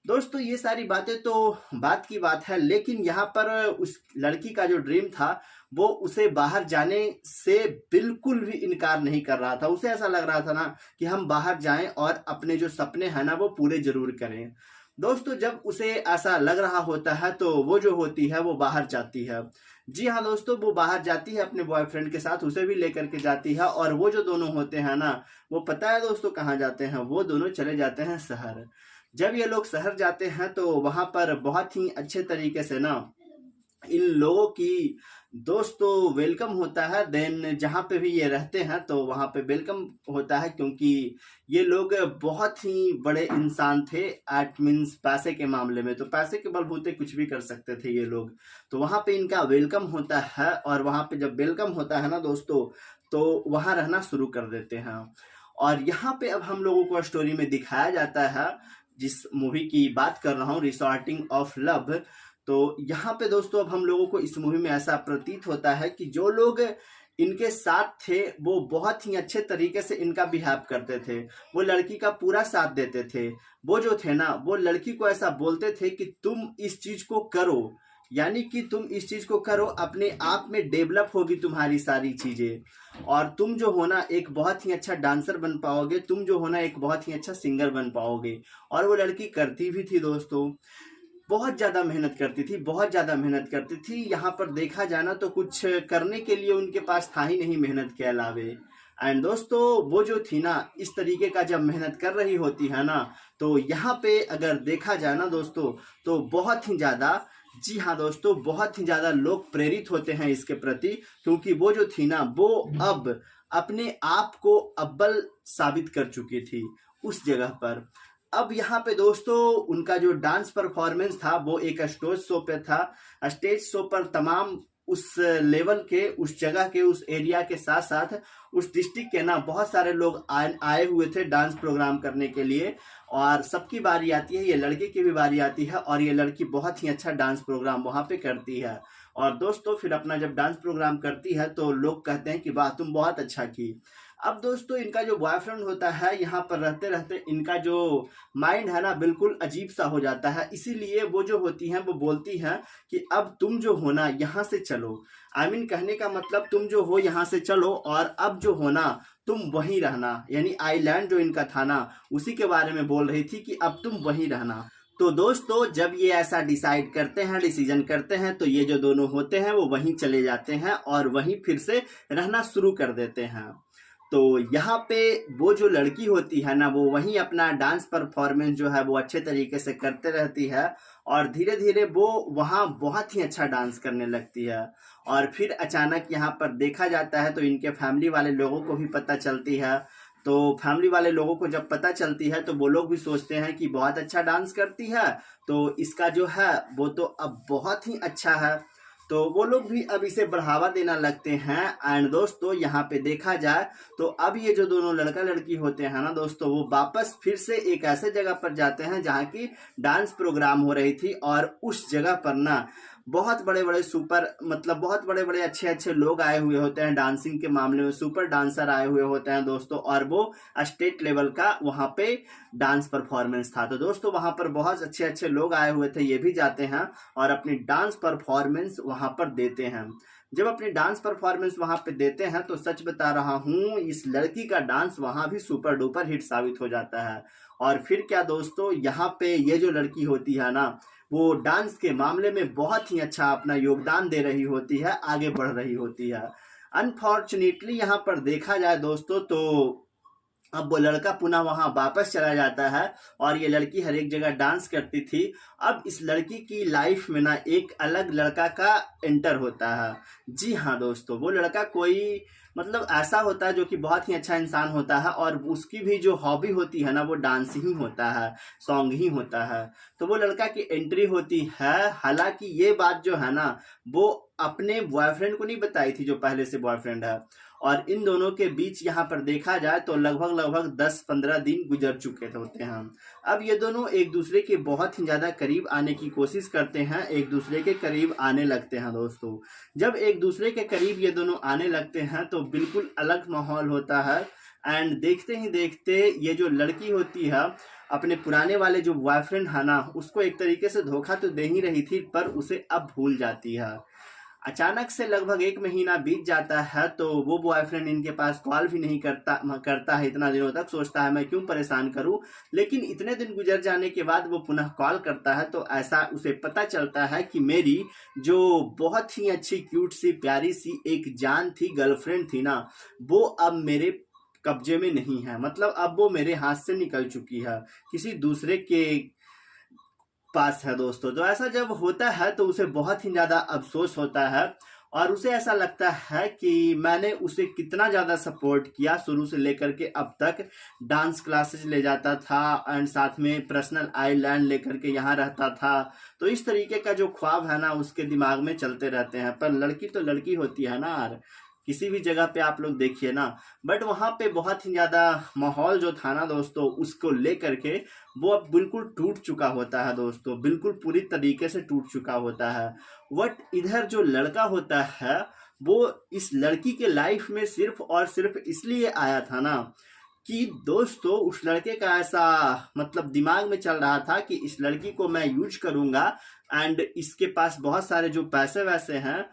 दोस्तों ये सारी बातें तो बात की बात है, लेकिन यहाँ पर उस लड़की का जो ड्रीम था वो उसे बाहर जाने से बिल्कुल भी इनकार नहीं कर रहा था। उसे ऐसा लग रहा था ना कि हम बाहर जाएं और अपने जो सपने हैं ना वो पूरे जरूर करें। दोस्तों जब उसे ऐसा लग रहा होता है तो वो जो होती है वो बाहर जाती है। जी हाँ दोस्तों, वो बाहर जाती है अपने बॉयफ्रेंड के साथ, उसे भी लेकर के जाती है, और वो जो दोनों होते हैं ना वो पता है दोस्तों कहाँ जाते हैं, वो दोनों चले जाते हैं शहर। जब ये लोग शहर जाते हैं तो वहाँ पर बहुत ही अच्छे तरीके से ना इन लोगों की दोस्तों वेलकम होता है। देन जहाँ पे भी ये रहते हैं तो वहाँ पे वेलकम होता है, क्योंकि ये लोग बहुत ही बड़े इंसान थे एट मीन्स पैसे के मामले में, तो पैसे के बलबूते कुछ भी कर सकते थे ये लोग। तो वहाँ पे इनका वेलकम होता है, और वहाँ पे जब वेलकम होता है ना दोस्तों तो वहाँ रहना शुरू कर देते हैं। और यहाँ पे अब हम लोगों को स्टोरी में दिखाया जाता है, जिस मूवी की बात कर रहा हूँ रिसॉर्टिंग ऑफ लव, तो यहाँ पे दोस्तों अब हम लोगों को इस मूवी में ऐसा प्रतीत होता है कि जो लोग इनके साथ थे वो बहुत ही अच्छे तरीके से इनका बिहेव करते थे, वो लड़की का पूरा साथ देते थे। वो जो थे ना वो लड़की को ऐसा बोलते थे कि तुम इस चीज को करो, यानी कि तुम इस चीज को करो, अपने आप में डेवलप होगी तुम्हारी सारी चीजें, और तुम जो होना एक बहुत ही अच्छा डांसर बन पाओगे, तुम जो होना एक बहुत ही अच्छा सिंगर बन पाओगे। और वो लड़की करती भी थी दोस्तों, बहुत ज़्यादा मेहनत करती थी, बहुत ज़्यादा मेहनत करती थी। यहाँ पर देखा जाना तो कुछ करने के लिए उनके पास था ही नहीं मेहनत के अलावे। एंड दोस्तों वो जो थी ना इस तरीके का जब मेहनत कर रही होती है ना तो यहाँ पे अगर देखा जाए ना दोस्तों तो बहुत ही ज़्यादा, जी हाँ दोस्तों, बहुत ही ज़्यादा लोग प्रेरित होते हैं इसके प्रति, क्योंकि वो जो थी ना वो अब अपने आप को अव्वल साबित कर चुकी थी उस जगह पर। अब यहाँ पे दोस्तों उनका जो डांस परफॉर्मेंस था वो एक स्टेज शो पे था। स्टेज शो पर तमाम उस लेवल के, उस जगह के, उस एरिया के साथ साथ उस डिस्ट्रिक्ट के ना बहुत सारे लोग आए हुए थे डांस प्रोग्राम करने के लिए, और सबकी बारी आती है, ये लड़के की भी बारी आती है, और ये लड़की बहुत ही अच्छा डांस प्रोग्राम वहाँ पे करती है। और दोस्तों फिर अपना जब डांस प्रोग्राम करती है तो लोग कहते हैं कि वाह तुम बहुत अच्छा की। अब दोस्तों इनका जो बॉयफ्रेंड होता है यहाँ पर रहते रहते इनका जो माइंड है ना बिल्कुल अजीब सा हो जाता है, इसीलिए वो जो होती हैं वो बोलती हैं कि अब तुम जो हो ना यहाँ से चलो। कहने का मतलब तुम जो हो यहाँ से चलो और अब जो हो ना तुम वहीं रहना, यानी आइलैंड जो इनका था ना उसी के बारे में बोल रही थी कि अब तुम वहीं रहना। तो दोस्तों जब ये ऐसा डिसाइड करते हैं, डिसीजन करते हैं, तो ये जो दोनों होते हैं वो वहीं चले जाते हैं और वहीं फिर से रहना शुरू कर देते हैं। तो यहाँ पे वो जो लड़की होती है ना वो वहीं अपना डांस परफॉर्मेंस जो है वो अच्छे तरीके से करते रहती है और धीरे धीरे वो वहाँ बहुत ही अच्छा डांस करने लगती है। और फिर अचानक यहाँ पर देखा जाता है तो इनके फैमिली वाले लोगों को भी पता चलती है। तो फैमिली वाले लोगों को जब पता चलती है तो वो लोग भी सोचते हैं कि बहुत अच्छा डांस करती है, तो इसका जो है वो तो अब बहुत ही अच्छा है। तो वो लोग भी अब इसे बढ़ावा देना लगते हैं। एंड दोस्तों यहाँ पे देखा जाए तो अब ये जो दोनों लड़का लड़की होते हैं ना दोस्तों वो वापस फिर से एक ऐसे जगह पर जाते हैं जहाँ की डांस प्रोग्राम हो रही थी और उस जगह पर ना बहुत बड़े बड़े सुपर मतलब बहुत बड़े बड़े अच्छे अच्छे लोग आए हुए होते हैं, डांसिंग के मामले में सुपर डांसर आए हुए होते हैं दोस्तों, और वो स्टेट लेवल का वहाँ पे डांस परफॉर्मेंस था। तो दोस्तों वहाँ पर बहुत अच्छे अच्छे लोग आए हुए थे, ये भी जाते हैं और अपनी डांस परफॉर्मेंस वहाँ पर देते हैं। जब अपनी डांस परफॉर्मेंस वहाँ पे देते हैं तो सच बता रहा हूँ इस लड़की का डांस वहाँ भी सुपर डुपर हिट साबित हो जाता है। और फिर क्या दोस्तों यहाँ पे ये जो लड़की होती है ना वो डांस के मामले में बहुत ही अच्छा अपना योगदान दे रही होती है, आगे बढ़ रही होती है। अनफॉर्चुनेटली यहाँ पर देखा जाए दोस्तों तो अब वो लड़का पुनः वहां वापस चला जाता है और ये लड़की हर एक जगह डांस करती थी। अब इस लड़की की लाइफ में ना एक अलग लड़का का एंटर होता है। जी हाँ दोस्तों, वो लड़का कोई मतलब ऐसा होता है जो कि बहुत ही अच्छा इंसान होता है और उसकी भी जो हॉबी होती है ना वो डांस ही होता है, सॉन्ग ही होता है। तो वो लड़का की एंट्री होती है। हालांकि ये बात जो है ना वो अपने बॉयफ्रेंड को नहीं बताई थी जो पहले से बॉयफ्रेंड है, और इन दोनों के बीच यहाँ पर देखा जाए तो लगभग 10-15 दिन गुजर चुके होते हैं। अब ये दोनों एक दूसरे के बहुत ही ज्यादा करीब आने की कोशिश करते हैं, एक दूसरे के करीब आने लगते हैं दोस्तों। जब एक दूसरे के करीब ये दोनों आने लगते हैं तो बिल्कुल अलग माहौल होता है। एंड देखते ही देखते ये जो लड़की होती है अपने पुराने वाले जो बॉयफ्रेंड है ना उसको एक तरीके से धोखा तो दे ही रही थी पर उसे अब भूल जाती है। अचानक से लगभग 1 महीना बीत जाता है तो वो बॉयफ्रेंड इनके पास कॉल भी नहीं करता है इतना दिनों तक। सोचता है मैं क्यों परेशान करूं, लेकिन इतने दिन गुजर जाने के बाद वो पुनः कॉल करता है तो ऐसा उसे पता चलता है कि मेरी जो बहुत ही अच्छी क्यूट सी प्यारी सी एक जान थी, गर्लफ्रेंड थी ना, वो अब मेरे कब्जे में नहीं है। मतलब अब वो मेरे हाथ से निकल चुकी है, किसी दूसरे के पास है दोस्तों। तो ऐसा जब होता है तो उसे बहुत ही ज्यादा अफसोस होता है और उसे ऐसा लगता है कि मैंने उसे कितना ज्यादा सपोर्ट किया शुरू से लेकर के अब तक। डांस क्लासेस ले जाता था एंड साथ में पर्सनल आइलैंड लेकर के यहाँ रहता था। तो इस तरीके का जो ख्वाब है ना उसके दिमाग में चलते रहते हैं। पर लड़की तो लड़की होती है ना यार, किसी भी जगह पे आप लोग देखिए ना। बट वहां पे बहुत ही ज्यादा माहौल जो था ना दोस्तों उसको लेकर के वो अब बिल्कुल टूट चुका होता है दोस्तों, बिल्कुल पूरी तरीके से टूट चुका होता है। बट इधर जो लड़का होता है वो इस लड़की के लाइफ में सिर्फ और सिर्फ इसलिए आया था ना कि दोस्तों उस लड़के का ऐसा मतलब दिमाग में चल रहा था कि इस लड़की को मैं यूज करूंगा एंड इसके पास बहुत सारे जो पैसे वैसे हैं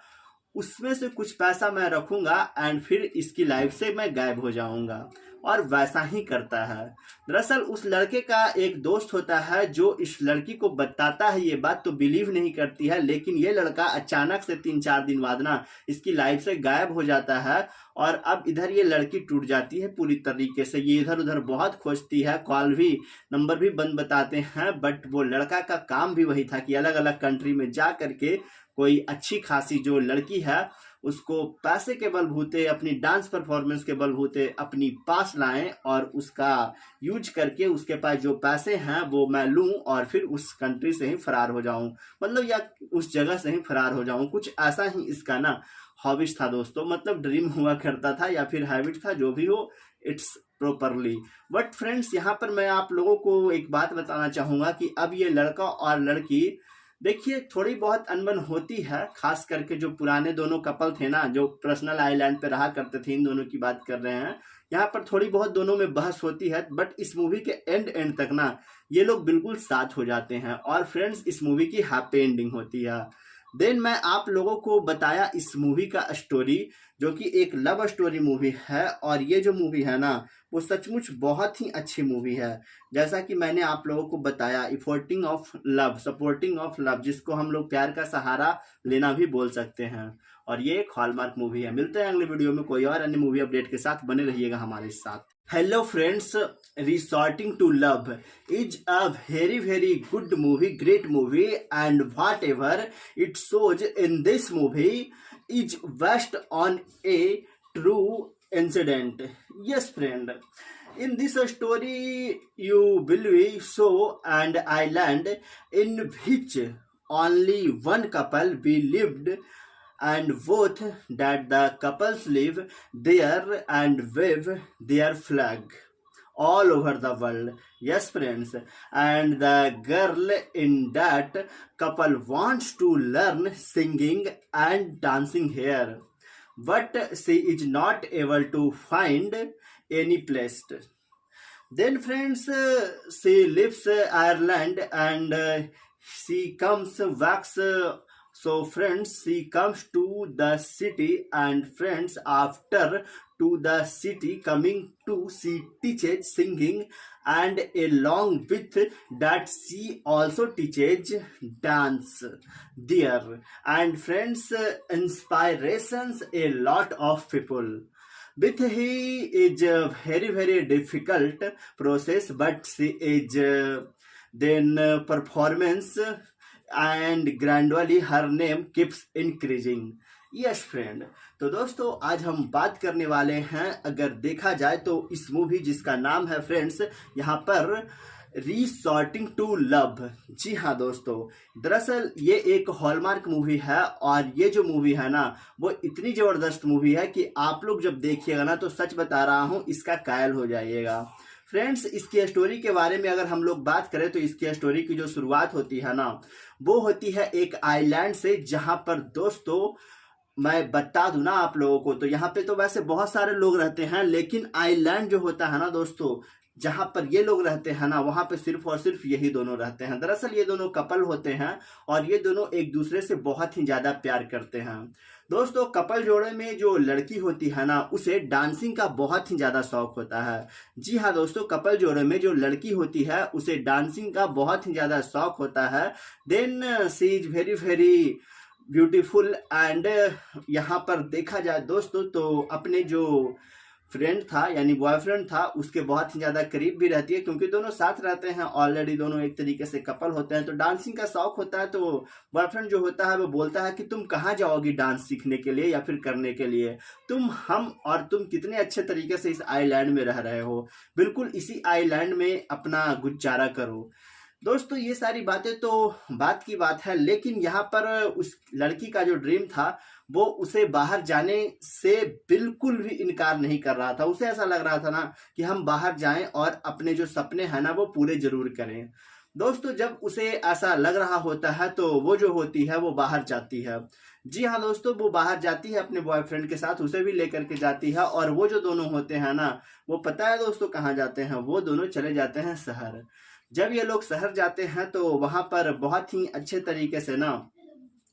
उसमें से कुछ पैसा मैं रखूंगा एंड फिर इसकी लाइफ से मैं गायब हो जाऊंगा। और वैसा ही करता है। दरअसल उस लड़के का एक दोस्त होता है जो इस लड़की को बताता है ये बात, तो बिलीव नहीं करती है, लेकिन ये लड़का अचानक से 3-4 दिन बाद ना इसकी लाइफ से गायब हो जाता है। और अब इधर ये लड़की टूट जाती है पूरी तरीके से। ये इधर उधर बहुत खोजती है, कॉल भी नंबर भी बंद बताते हैं, बट वो लड़का का काम भी वही था कि अलग अलग कंट्री में जा करके कोई अच्छी खासी जो लड़की है उसको पैसे के बलबूते, अपनी डांस परफॉर्मेंस के बलबूते अपनी पास लाएं और उसका यूज करके उसके पास जो पैसे हैं वो मैं लूं और फिर उस कंट्री से ही फरार हो जाऊं, मतलब या उस जगह से ही फरार हो जाऊं। कुछ ऐसा ही इसका ना हॉबिश था दोस्तों, मतलब ड्रीम हुआ करता था या फिर हैबिट था, जो भी हो इट्स प्रॉपरली। बट फ्रेंड्स यहाँ पर मैं आप लोगों को एक बात बताना चाहूंगा कि अब ये लड़का और लड़की देखिए थोड़ी बहुत अनबन होती है, खास करके जो पुराने दोनों कपल थे ना जो पर्सनल आइलैंड पे रहा करते थे, इन दोनों की बात कर रहे हैं। यहाँ पर थोड़ी बहुत दोनों में बहस होती है, बट इस मूवी के एंड तक ना ये लोग बिल्कुल साथ हो जाते हैं और फ्रेंड्स इस मूवी की हैप्पी एंडिंग होती है। देन मैं आप लोगों को बताया इस मूवी का स्टोरी, जो कि एक लव स्टोरी मूवी है और ये जो मूवी है ना वो सचमुच बहुत ही अच्छी मूवी है। जैसा कि मैंने आप लोगों को बताया, इफोर्टिंग of love, supporting of love, जिसको हम लोग प्यार का सहारा लेना भी बोल सकते हैं, और ये एक हॉलमार्क मूवी है। मिलते हैं अगले वीडियो में कोई और अन्य मूवी अपडेट के साथ, बने रहिएगा हमारे साथ। Hello friends, resorting to love is a very good movie, great movie, and whatever it shows in this movie is based on a true incident. Yes, friend. In this story, you will be show an island in which only one couple be lived, and both that the couples live there and wave their flag all over the world. Yes, friends. And the girl in that couple wants to learn singing and dancing here, but she is not able to find any place. Then, friends, she leaves Ireland and she comes back. So friends, she comes to the city, and friends, after to the city coming to, she teaches singing, and along with that she also teaches dance there. And friends, inspirations a lot of people. With he is a very difficult process, but she is then performance, and gradually her name keeps increasing. Yes friend, तो दोस्तों आज हम बात करने वाले हैं, अगर देखा जाए तो इस मूवी जिसका नाम है फ्रेंड्स यहाँ पर रिसॉर्टिंग टू लव। जी हाँ दोस्तों, दरअसल ये एक हॉलमार्क मूवी है और ये जो मूवी है ना वो इतनी ज़बरदस्त मूवी है कि आप लोग जब देखिएगा ना तो सच बता रहा हूँ इसका कायल हो जाइएगा। फ्रेंड्स इसकी स्टोरी के बारे में अगर हम लोग बात करें तो इसकी स्टोरी की जो शुरुआत होती है ना वो होती है एक आइलैंड से, जहाँ पर दोस्तों मैं बता दूं ना आप लोगों को, तो यहाँ पे तो वैसे बहुत सारे लोग रहते हैं, लेकिन आइलैंड जो होता है ना दोस्तों जहाँ पर ये लोग रहते हैं ना वहाँ पे सिर्फ और सिर्फ यही दोनों रहते हैं। दरअसल ये दोनों कपल होते हैं और ये दोनों एक दूसरे से बहुत ही ज़्यादा प्यार करते हैं। दोस्तों कपल जोड़े में जो लड़की होती है ना उसे डांसिंग का बहुत ही ज़्यादा शौक होता है। जी हाँ दोस्तों, कपल जोड़े में जो लड़की होती है उसे डांसिंग का बहुत ही ज़्यादा शौक होता है। Then she is very beautiful, and यहाँ पर देखा जाए दोस्तों तो अपने जो फ्रेंड था यानी बॉयफ्रेंड था उसके बहुत ही ज़्यादा करीब भी रहती है, क्योंकि दोनों साथ रहते हैं ऑलरेडी, दोनों एक तरीके से कपल होते हैं। तो डांसिंग का शौक होता है, तो बॉयफ्रेंड जो होता है वो बोलता है कि तुम कहाँ जाओगी डांस सीखने के लिए या फिर करने के लिए, तुम कितने अच्छे तरीके से इस आइलैंड में रह रहे हो, बिल्कुल इसी आइलैंड में अपना गुजारा करो। दोस्तों ये सारी बातें तो बात की बात है, लेकिन यहाँ पर उस लड़की का जो ड्रीम था वो उसे बाहर जाने से बिल्कुल भी इनकार नहीं कर रहा था। उसे ऐसा लग रहा था ना कि हम बाहर जाएं और अपने जो सपने हैं ना वो पूरे जरूर करें। दोस्तों जब उसे ऐसा लग रहा होता है तो वो जो होती है वो बाहर जाती है। जी हाँ दोस्तों, वो बाहर जाती है अपने बॉयफ्रेंड के साथ, उसे भी लेकर के जाती है, और वो जो दोनों होते हैं ना वो पता है दोस्तों कहाँ जाते हैं, वो दोनों चले जाते हैं शहर। जब ये लोग शहर जाते हैं तो वहाँ पर बहुत ही अच्छे तरीके से ना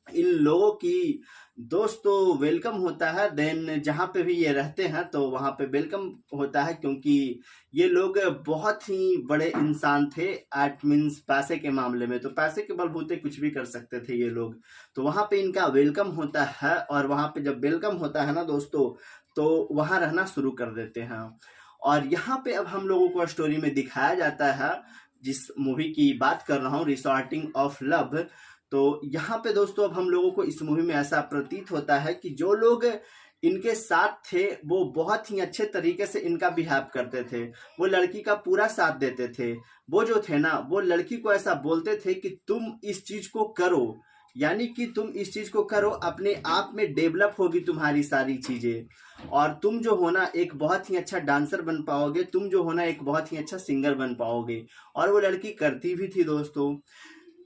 इन लोगों की दोस्तों वेलकम होता है। देन जहाँ पे भी ये रहते हैं तो वहाँ पे वेलकम होता है, क्योंकि ये लोग बहुत ही बड़े इंसान थे, एट मीन्स पैसे के मामले में, तो पैसे के बलबूते कुछ भी कर सकते थे ये लोग। तो वहाँ पे इनका वेलकम होता है, और वहाँ पे जब वेलकम होता है ना दोस्तों तो वहाँ रहना शुरू कर देते हैं। और यहाँ पे अब हम लोगों को स्टोरी में दिखाया जाता है, जिस मूवी की बात कर रहा हूँ रिसॉर्टिंग ऑफ लव, तो यहाँ पे दोस्तों अब हम लोगों को इस मूवी में ऐसा प्रतीत होता है कि जो लोग इनके साथ थे वो बहुत ही अच्छे तरीके से इनका बिहेव करते थे, वो लड़की का पूरा साथ देते थे। वो जो थे ना वो लड़की को ऐसा बोलते थे कि तुम इस चीज को करो, यानी कि तुम इस चीज को करो, अपने आप में डेवलप होगी तुम्हारी सारी चीजें, और तुम जो होना एक बहुत ही अच्छा डांसर बन पाओगे, तुम जो होना एक बहुत ही अच्छा सिंगर बन पाओगे। और वो लड़की करती भी थी दोस्तों,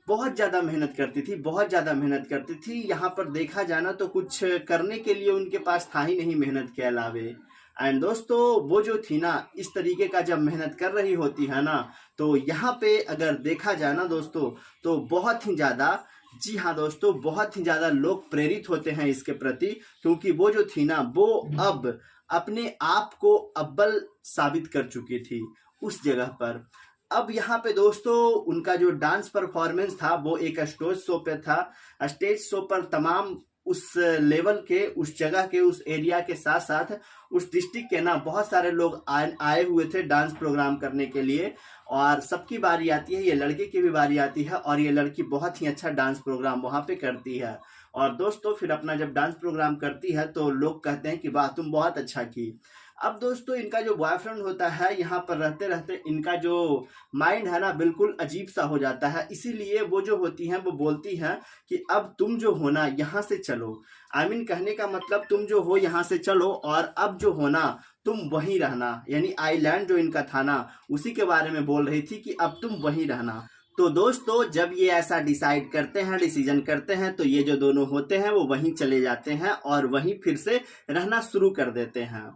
बहुत ज़्यादा मेहनत करती थी, बहुत ज़्यादा मेहनत करती थी। यहाँ पर देखा जाना तो कुछ करने के लिए उनके पास था ही नहीं मेहनत के अलावे। एंड दोस्तों वो जो थी ना इस तरीके का जब मेहनत कर रही होती है ना, तो यहाँ पे अगर देखा जाए ना दोस्तों, तो बहुत ही ज़्यादा, जी हाँ दोस्तों, बहुत ही ज़्यादा लोग प्रेरित होते हैं इसके प्रति, क्योंकि वो जो थी ना वो अब अपने आप को अव्वल साबित कर चुकी थी उस जगह पर। अब यहाँ पे दोस्तों उनका जो डांस परफॉर्मेंस था वो एक स्टेज शो पे था। स्टेज शो पर तमाम उस लेवल के, उस जगह के, उस एरिया के साथ साथ उस डिस्ट्रिक्ट के ना बहुत सारे लोग आए हुए थे डांस प्रोग्राम करने के लिए। और सबकी बारी आती है, ये लड़के की भी बारी आती है, और ये लड़की बहुत ही अच्छा डांस प्रोग्राम वहाँ पे करती है। और दोस्तों फिर अपना जब डांस प्रोग्राम करती है तो लोग कहते हैं कि वाह तुम बहुत अच्छा की। अब दोस्तों इनका जो बॉयफ्रेंड होता है यहाँ पर रहते रहते इनका जो माइंड है ना बिल्कुल अजीब सा हो जाता है, इसीलिए वो जो होती हैं वो बोलती हैं कि अब तुम जो हो ना यहाँ से चलो। आई मीन कहने का मतलब तुम जो हो यहाँ से चलो, और अब जो हो ना तुम वहीं रहना, यानी आइलैंड जो इनका था ना उसी के बारे में बोल रही थी कि अब तुम वहीं रहना। तो दोस्तों जब ये ऐसा डिसाइड करते हैं, डिसीजन करते हैं, तो ये जो दोनों होते हैं वो वहीं चले जाते हैं और वहीं फिर से रहना शुरू कर देते हैं।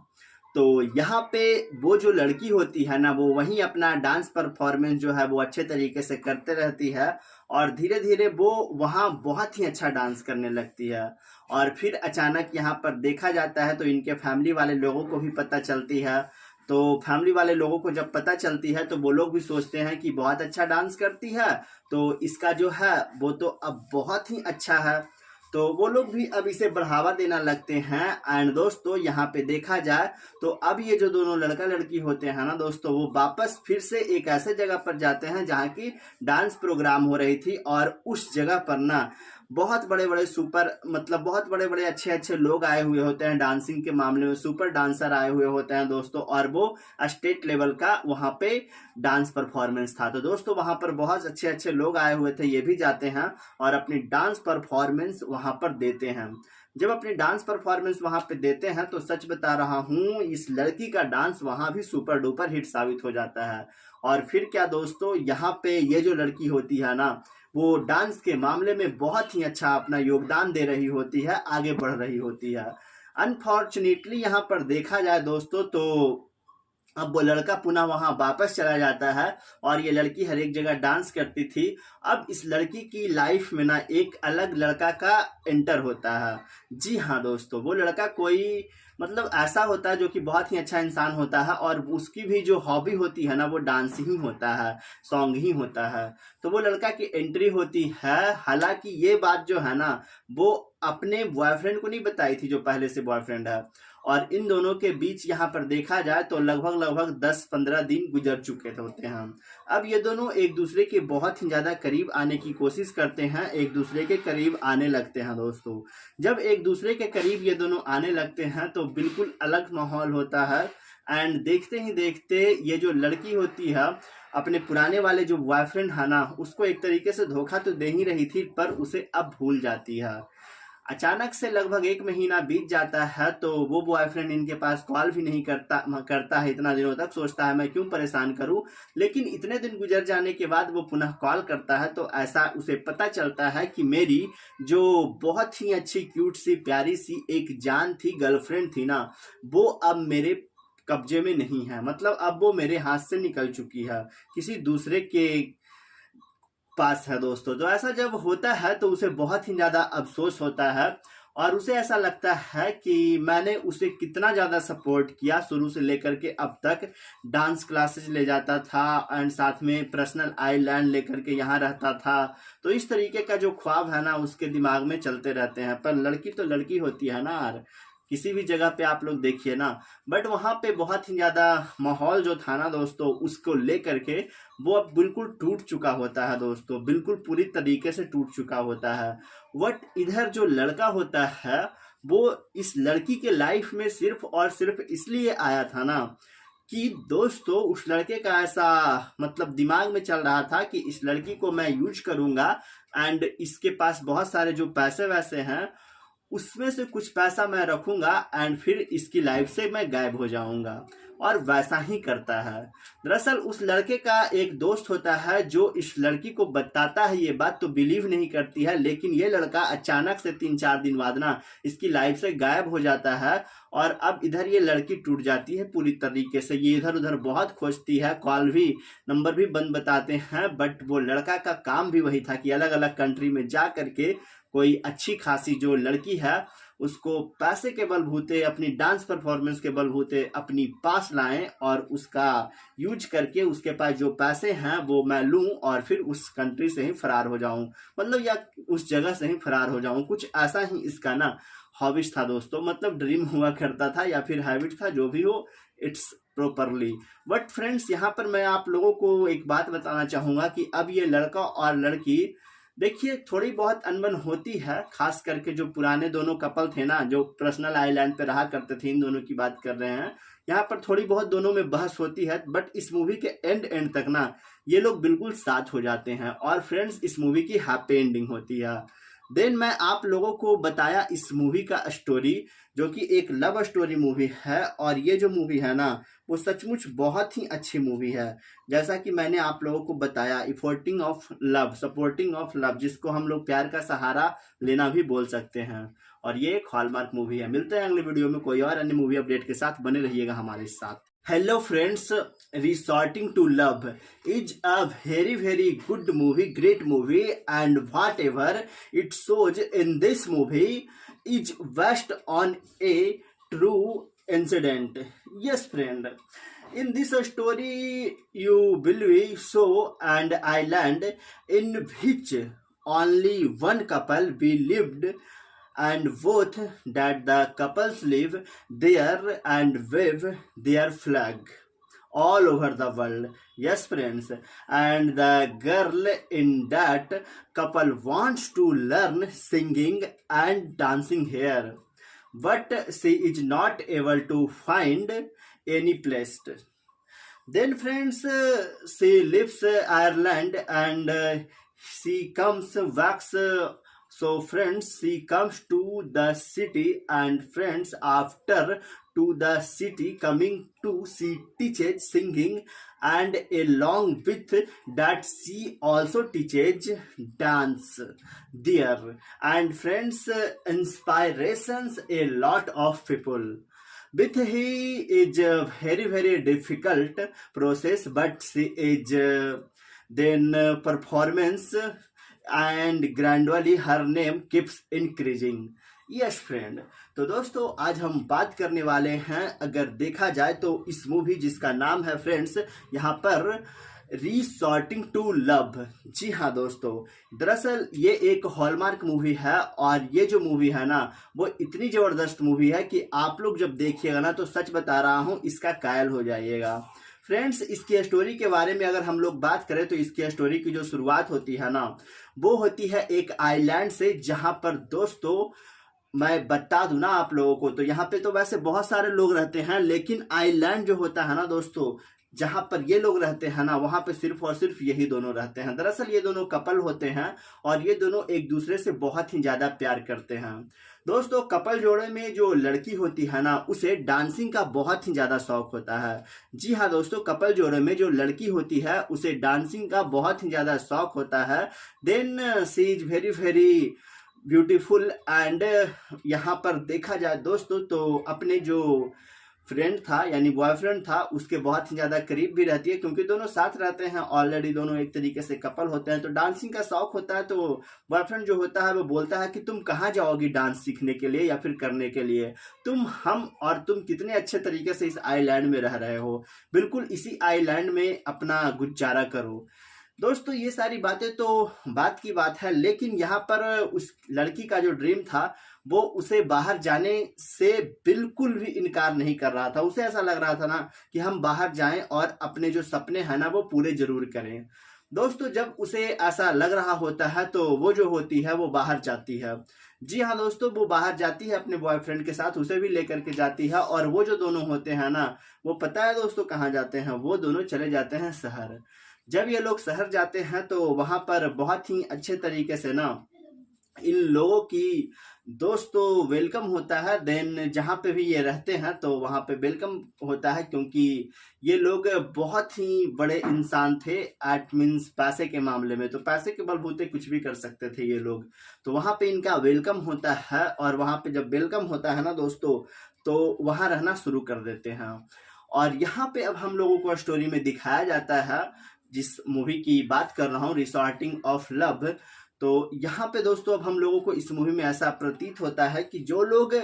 तो यहाँ पे वो जो लड़की होती है ना वो वहीं अपना डांस परफॉर्मेंस जो है वो अच्छे तरीके से करते रहती है, और धीरे धीरे वो वहाँ बहुत ही अच्छा डांस करने लगती है। और फिर अचानक यहाँ पर देखा जाता है तो इनके फैमिली वाले लोगों को भी पता चलती है। तो फैमिली वाले लोगों को जब पता चलती है तो वो लोग भी सोचते हैं कि बहुत अच्छा डांस करती है, तो इसका जो है वो तो अब बहुत ही अच्छा है। तो वो लोग भी अब इसे बढ़ावा देना लगते हैं। एंड दोस्तों यहाँ पे देखा जाए तो अब ये जो दोनों लड़का लड़की होते हैं ना दोस्तों, वो वापस फिर से एक ऐसे जगह पर जाते हैं जहाँ की डांस प्रोग्राम हो रही थी, और उस जगह पर ना बहुत बड़े बड़े सुपर, मतलब बहुत बड़े बड़े अच्छे अच्छे लोग आए हुए होते हैं डांसिंग के मामले में, सुपर डांसर आए हुए होते हैं दोस्तों, और वो स्टेट लेवल का वहाँ पे डांस परफॉर्मेंस था। तो दोस्तों वहाँ पर बहुत अच्छे अच्छे लोग आए हुए थे, ये भी जाते हैं और अपनी डांस परफॉर्मेंस वहाँ पर देते हैं। जब अपनी डांस परफॉर्मेंस वहाँ पे देते हैं तो सच बता रहा हूँ इस लड़की का डांस वहाँ भी सुपर डुपर हिट साबित हो जाता है। और फिर क्या दोस्तों, यहाँ पे ये जो लड़की होती है ना वो डांस के मामले में बहुत ही अच्छा अपना योगदान दे रही होती है, आगे बढ़ रही होती है। अनफॉर्चुनेटली यहाँ पर देखा जाए दोस्तों तो अब वो लड़का पुनः वहां वापस चला जाता है, और ये लड़की हर एक जगह डांस करती थी। अब इस लड़की की लाइफ में ना एक अलग लड़का का एंटर होता है। जी हाँ दोस्तों, वो लड़का कोई मतलब ऐसा होता है जो कि बहुत ही अच्छा इंसान होता है, और उसकी भी जो हॉबी होती है ना वो डांस ही होता है, सॉन्ग ही होता है। तो वो लड़का की एंट्री होती है। हालांकि ये बात जो है ना वो अपने बॉयफ्रेंड को नहीं बताई थी जो पहले से बॉयफ्रेंड है, और इन दोनों के बीच यहाँ पर देखा जाए तो लगभग 10-15 दिन गुजर चुके होते हैं। अब ये दोनों एक दूसरे के बहुत ही ज्यादा करीब आने की कोशिश करते हैं, एक दूसरे के करीब आने लगते हैं दोस्तों। जब एक दूसरे के करीब ये दोनों आने लगते हैं तो बिल्कुल अलग माहौल होता है। एंड देखते ही देखते ये जो लड़की होती है अपने पुराने वाले जो बॉयफ्रेंड है ना उसको एक तरीके से धोखा तो दे ही रही थी, पर उसे अब भूल जाती है। अचानक से लगभग 1 महीना बीत जाता है तो वो बॉयफ्रेंड इनके पास कॉल भी नहीं करता है इतना दिनों तक। सोचता है मैं क्यों परेशान करूं, लेकिन इतने दिन गुजर जाने के बाद वो पुनः कॉल करता है तो ऐसा उसे पता चलता है कि मेरी जो बहुत ही अच्छी क्यूट सी प्यारी सी एक जान थी, गर्लफ्रेंड थी ना, वो अब मेरे कब्जे में नहीं है। मतलब अब वो मेरे हाथ से निकल चुकी है, किसी दूसरे के पास है दोस्तों। तो ऐसा जब होता है तो उसे बहुत ही ज्यादा अफसोस होता है, और उसे ऐसा लगता है कि मैंने उसे कितना ज्यादा सपोर्ट किया शुरू से लेकर के अब तक। डांस क्लासेस ले जाता था एंड साथ में पर्सनल आइलैंड लेकर के यहाँ रहता था। तो इस तरीके का जो ख्वाब है ना उसके दिमाग में चलते रहते हैं। पर लड़की तो लड़की होती है ना यार, किसी भी जगह पे आप लोग देखिए ना। बट वहां पे बहुत ही ज्यादा माहौल जो था ना दोस्तों उसको लेकर के वो अब बिल्कुल टूट चुका होता है दोस्तों, बिल्कुल पूरी तरीके से टूट चुका होता है। बट इधर जो लड़का होता है वो इस लड़की के लाइफ में सिर्फ और सिर्फ इसलिए आया था ना कि दोस्तों उस लड़के का ऐसा मतलब दिमाग में चल रहा था कि इस लड़की को मैं यूज करूंगा, एंड इसके पास बहुत सारे जो पैसे वैसे हैं उसमें से कुछ पैसा मैं रखूंगा, एंड फिर इसकी लाइफ से मैं गायब हो जाऊंगा। और वैसा ही करता है। दरअसल उस लड़के का एक दोस्त होता है जो इस लड़की को बताता है ये बात, तो बिलीव नहीं करती है, लेकिन ये लड़का अचानक से 3-4 दिन बाद ना इसकी लाइफ से गायब हो जाता है। और अब इधर ये लड़की टूट जाती है पूरी तरीके से। ये इधर उधर बहुत खोजती है, कॉल भी, नंबर भी बंद बताते हैं, बट वो लड़का का काम भी वही था कि अलग अलग कंट्री में जा करके कोई अच्छी खासी जो लड़की है उसको पैसे के बलबूते, अपनी डांस परफॉर्मेंस के बलबूते अपनी पास लाएं और उसका यूज करके उसके पास जो पैसे हैं वो मैं लूं और फिर उस कंट्री से ही फरार हो जाऊं, मतलब या उस जगह से ही फरार हो जाऊं। कुछ ऐसा ही इसका ना हॉबिश था दोस्तों, मतलब ड्रीम हुआ करता था या फिर हैबिट था, जो भी हो, इट्स प्रॉपरली। बट फ्रेंड्स, यहाँ पर मैं आप लोगों को एक बात बताना चाहूंगा कि अब ये लड़का और लड़की, देखिए, थोड़ी बहुत अनबन होती है, खास करके जो पुराने दोनों कपल थे ना, जो पर्सनल आइलैंड पे रहा करते थे, इन दोनों की बात कर रहे हैं। यहाँ पर थोड़ी बहुत दोनों में बहस होती है, बट इस मूवी के एंड तक ना ये लोग बिल्कुल साथ हो जाते हैं। और फ्रेंड्स, इस मूवी की हैप्पी एंडिंग होती है। देन मैं आप लोगों को बताया इस मूवी का स्टोरी, जो कि एक लव स्टोरी मूवी है। और ये जो मूवी है ना वो सचमुच बहुत ही अच्छी मूवी है। जैसा कि मैंने आप लोगों को बताया, इफोर्टिंग of love, supporting of love, जिसको हम लोग प्यार का सहारा लेना भी बोल सकते हैं। और ये एक हॉलमार्क मूवी है। मिलते हैं अगले वीडियो में कोई और अन्य मूवी अपडेट के साथ, बने रहिएगा हमारे साथ। Hello friends, resorting to love is a very good movie, great movie, and whatever it shows in this movie is based on a true incident. Yes friend, in this story you will be show an island in which only one couple be lived, and both that the couples live there and wave their flag all over the world. Yes friends, and the girl in that couple wants to learn singing and dancing here, but she is not able to find any place. Then friends, she leaves Ireland and she comes back. So friends, she comes to the city, and friends, after to the city coming to, she teaches singing, and along with that she also teaches dance there. And friends, inspirations a lot of people. With he is a very difficult process, but she is then performance, and gradually her name keeps increasing. Yes friend, तो दोस्तों आज हम बात करने वाले हैं, अगर देखा जाए तो इस मूवी जिसका नाम है फ्रेंड्स यहाँ पर रिसॉर्टिंग टू लव। जी हाँ दोस्तों, दरअसल ये एक हॉलमार्क मूवी है। और ये जो मूवी है ना वो इतनी ज़बरदस्त मूवी है कि आप लोग जब देखिएगा ना तो सच बता रहा हूँ, इसका कायल हो जाइएगा। फ्रेंड्स, इसकी स्टोरी के बारे में अगर हम लोग बात करें तो इसकी स्टोरी की जो शुरुआत होती है ना वो होती है एक आइलैंड से, जहां पर दोस्तों मैं बता दूं ना आप लोगों को, तो यहाँ पे तो वैसे बहुत सारे लोग रहते हैं, लेकिन आइलैंड जो होता है ना दोस्तों, जहां पर ये लोग रहते हैं ना वहां पे सिर्फ और सिर्फ यही दोनों रहते हैं। दरअसल ये दोनों कपल होते हैं और ये दोनों एक दूसरे से बहुत ही ज्यादा प्यार करते हैं। दोस्तों, कपल जोड़े में जो लड़की होती है ना उसे डांसिंग का बहुत ही ज्यादा शौक होता है। जी हाँ दोस्तों, कपल जोड़े में जो लड़की होती है उसे डांसिंग का बहुत ही ज्यादा शौक होता है। Then she is very beautiful. And यहाँ पर देखा जाए दोस्तों तो अपने जो फ्रेंड था यानी बॉयफ्रेंड था उसके बहुत ही ज़्यादा करीब भी रहती है, क्योंकि दोनों साथ रहते हैं ऑलरेडी, दोनों एक तरीके से कपल होते हैं। तो डांसिंग का शौक होता है, तो बॉयफ्रेंड जो होता है वो बोलता है कि तुम कहाँ जाओगी डांस सीखने के लिए या फिर करने के लिए, तुम कितने अच्छे तरीके से इस आइलैंड में रह रहे हो, बिल्कुल इसी आइलैंड में अपना गुजारा करो। दोस्तों, ये सारी बातें तो बात की बात है, लेकिन यहाँ पर उस लड़की का जो ड्रीम था वो उसे बाहर जाने से बिल्कुल भी इनकार नहीं कर रहा था। उसे ऐसा लग रहा था ना कि हम बाहर जाएं और अपने जो सपने हैं ना वो पूरे जरूर करें। दोस्तों, जब उसे ऐसा लग रहा होता है तो वो जो होती है वो बाहर जाती है। जी हाँ दोस्तों, वो बाहर जाती है अपने बॉयफ्रेंड के साथ, उसे भी लेकर के जाती है। और वो जो दोनों होते हैं ना वो पता है दोस्तों कहाँ जाते हैं, वो दोनों चले जाते हैं शहर। जब ये लोग शहर जाते हैं तो वहां पर बहुत ही अच्छे तरीके से ना इन लोगों की दोस्तों वेलकम होता है। देन जहाँ पे भी ये रहते हैं तो वहाँ पे वेलकम होता है, क्योंकि ये लोग बहुत ही बड़े इंसान थे एट मीन्स पैसे के मामले में, तो पैसे के बलबूते कुछ भी कर सकते थे ये लोग। तो वहाँ पे इनका वेलकम होता है, और वहाँ पे जब वेलकम होता है ना दोस्तों, तो वहाँ रहना शुरू कर देते हैं। और यहाँ पे अब हम लोगों को स्टोरी में दिखाया जाता है, जिस मूवी की बात कर रहा हूँ, रिसॉर्टिंग ऑफ लव। तो यहाँ पे दोस्तों अब हम लोगों को इस मूवी में ऐसा प्रतीत होता है कि जो लोग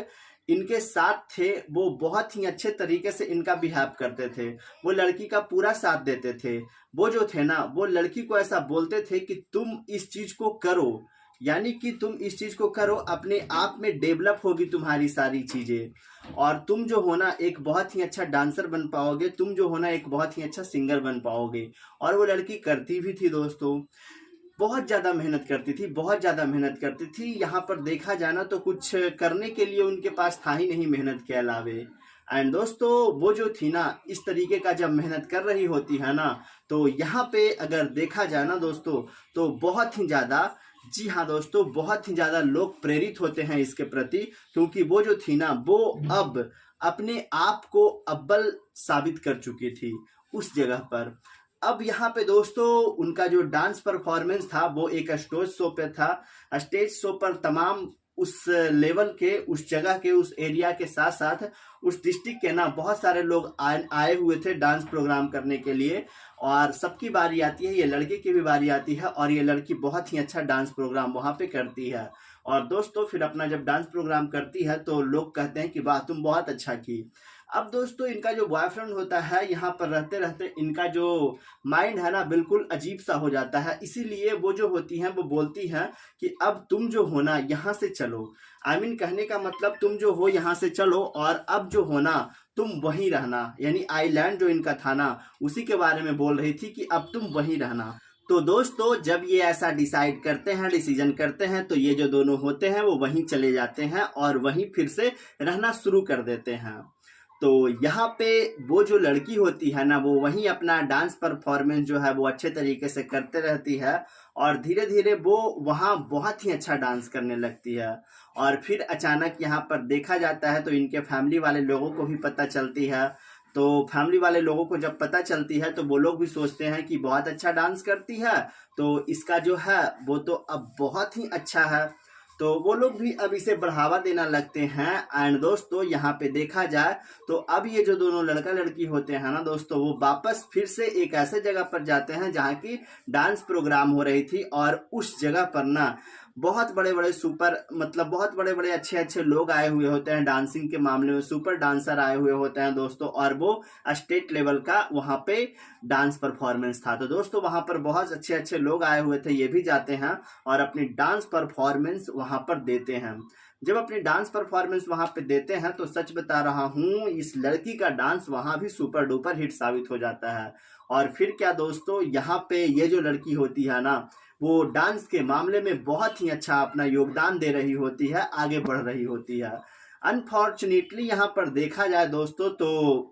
इनके साथ थे वो बहुत ही अच्छे तरीके से इनका बिहेव करते थे, वो लड़की का पूरा साथ देते थे। वो जो थे ना, वो लड़की को ऐसा बोलते थे कि तुम इस चीज को करो, यानी कि तुम इस चीज को करो, अपने आप में डेवलप होगी तुम्हारी सारी चीजें, और तुम जो होना एक बहुत ही अच्छा डांसर बन पाओगे, तुम जो होना एक बहुत ही अच्छा सिंगर बन पाओगे। और वो लड़की करती भी थी दोस्तों, बहुत ज़्यादा मेहनत करती थी, बहुत ज़्यादा मेहनत करती थी। यहाँ पर देखा जाना तो कुछ करने के लिए उनके पास था ही नहीं मेहनत के अलावे। एंड दोस्तों वो जो थी ना, इस तरीके का जब मेहनत कर रही होती है ना, तो यहाँ पे अगर देखा जाए ना दोस्तों, तो बहुत ही ज़्यादा, जी हाँ दोस्तों, बहुत ही ज़्यादा लोग प्रेरित होते हैं इसके प्रति, क्योंकि वो जो थी ना, वो अब अपने आप को अव्वल साबित कर चुकी थी उस जगह पर। अब यहाँ पे दोस्तों उनका जो डांस परफॉर्मेंस था वो एक स्टेज शो पे था। स्टेज शो पर तमाम उस लेवल के, उस जगह के, उस एरिया के साथ साथ उस डिस्ट्रिक्ट के ना बहुत सारे लोग आए हुए थे डांस प्रोग्राम करने के लिए। और सबकी बारी आती है, ये लड़के की भी बारी आती है, और ये लड़की बहुत ही अच्छा डांस प्रोग्राम वहाँ पे करती है। और दोस्तों फिर अपना जब डांस प्रोग्राम करती है तो लोग कहते हैं कि वाह तुम बहुत अच्छा की। अब दोस्तों इनका जो बॉयफ्रेंड होता है, यहाँ पर रहते रहते इनका जो माइंड है ना बिल्कुल अजीब सा हो जाता है, इसीलिए वो जो होती हैं वो बोलती हैं कि अब तुम जो हो ना यहाँ से चलो। आई मीन कहने का मतलब तुम जो हो यहाँ से चलो, और अब जो हो ना तुम वहीं रहना, यानी आइलैंड जो इनका था ना उसी के बारे में बोल रही थी कि अब तुम वहीं रहना। तो दोस्तों जब ये ऐसा डिसाइड करते हैं, डिसीजन करते हैं, तो ये जो दोनों होते हैं वो वहीं चले जाते हैं और वहीं फिर से रहना शुरू कर देते हैं। तो यहाँ पे वो जो लड़की होती है ना, वो वहीं अपना डांस परफॉर्मेंस जो है वो अच्छे तरीके से करते रहती है, और धीरे धीरे वो वहाँ बहुत ही अच्छा डांस करने लगती है। और फिर अचानक यहाँ पर देखा जाता है तो इनके फैमिली वाले लोगों को भी पता चलती है। तो फैमिली वाले लोगों को जब पता चलती है तो वो लोग भी सोचते हैं कि बहुत अच्छा डांस करती है, तो इसका जो है वो तो अब बहुत ही अच्छा है, तो वो लोग भी अब इसे बढ़ावा देना लगते हैं। एंड दोस्तों यहाँ पे देखा जाए तो अब ये जो दोनों लड़का लड़की होते हैं ना दोस्तों, वो वापस फिर से एक ऐसे जगह पर जाते हैं जहाँ की डांस प्रोग्राम हो रही थी, और उस जगह पर ना बहुत बड़े बड़े सुपर, मतलब बहुत बड़े बड़े अच्छे अच्छे लोग आए हुए होते हैं डांसिंग के मामले में, सुपर डांसर आए हुए होते हैं दोस्तों, और वो स्टेट लेवल का वहाँ पे डांस परफॉर्मेंस था। तो दोस्तों वहाँ पर बहुत अच्छे अच्छे लोग आए हुए थे, ये भी जाते हैं और अपनी डांस परफॉर्मेंस वहाँ पर देते हैं। जब अपनी डांस परफॉर्मेंस वहाँ पे देते हैं तो सच बता रहा हूँ, इस लड़की का डांस वहाँ भी सुपर डुपर हिट साबित हो जाता है। और फिर क्या दोस्तों, यहाँ पे ये जो लड़की होती है ना, वो डांस के मामले में बहुत ही अच्छा अपना योगदान दे रही होती है, आगे बढ़ रही होती है। अनफॉर्चुनेटली यहाँ पर देखा जाए दोस्तों तो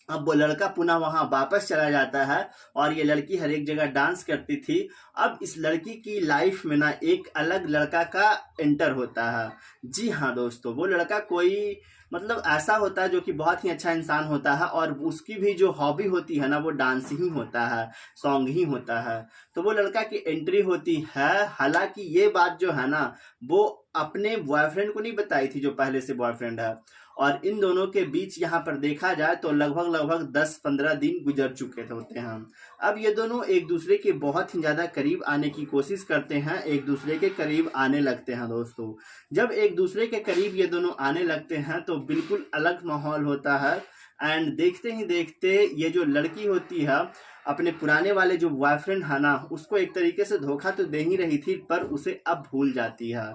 अब वो लड़का पुनः वहां वापस चला जाता है, और ये लड़की हर एक जगह डांस करती थी। अब इस लड़की की लाइफ में ना एक अलग लड़का का एंटर होता है। जी हाँ दोस्तों, वो लड़का कोई मतलब ऐसा होता है जो कि बहुत ही अच्छा इंसान होता है, और उसकी भी जो हॉबी होती है ना वो डांस ही होता है, सॉन्ग ही होता है। तो वो लड़का की एंट्री होती है। हालांकि ये बात जो है ना वो अपने बॉयफ्रेंड को नहीं बताई थी जो पहले से बॉयफ्रेंड है, और इन दोनों के बीच यहाँ पर देखा जाए तो लगभग लगभग 10-15 दिन गुजर चुके होते हैं। अब ये दोनों एक दूसरे के बहुत ही ज़्यादा करीब आने की कोशिश करते हैं, एक दूसरे के करीब आने लगते हैं दोस्तों। जब एक दूसरे के करीब ये दोनों आने लगते हैं तो बिल्कुल अलग माहौल होता है। एंड देखते ही देखते ये जो लड़की होती है अपने पुराने वाले जो बॉयफ्रेंड है ना, उसको एक तरीके से धोखा तो दे ही रही थी, पर उसे अब भूल जाती है।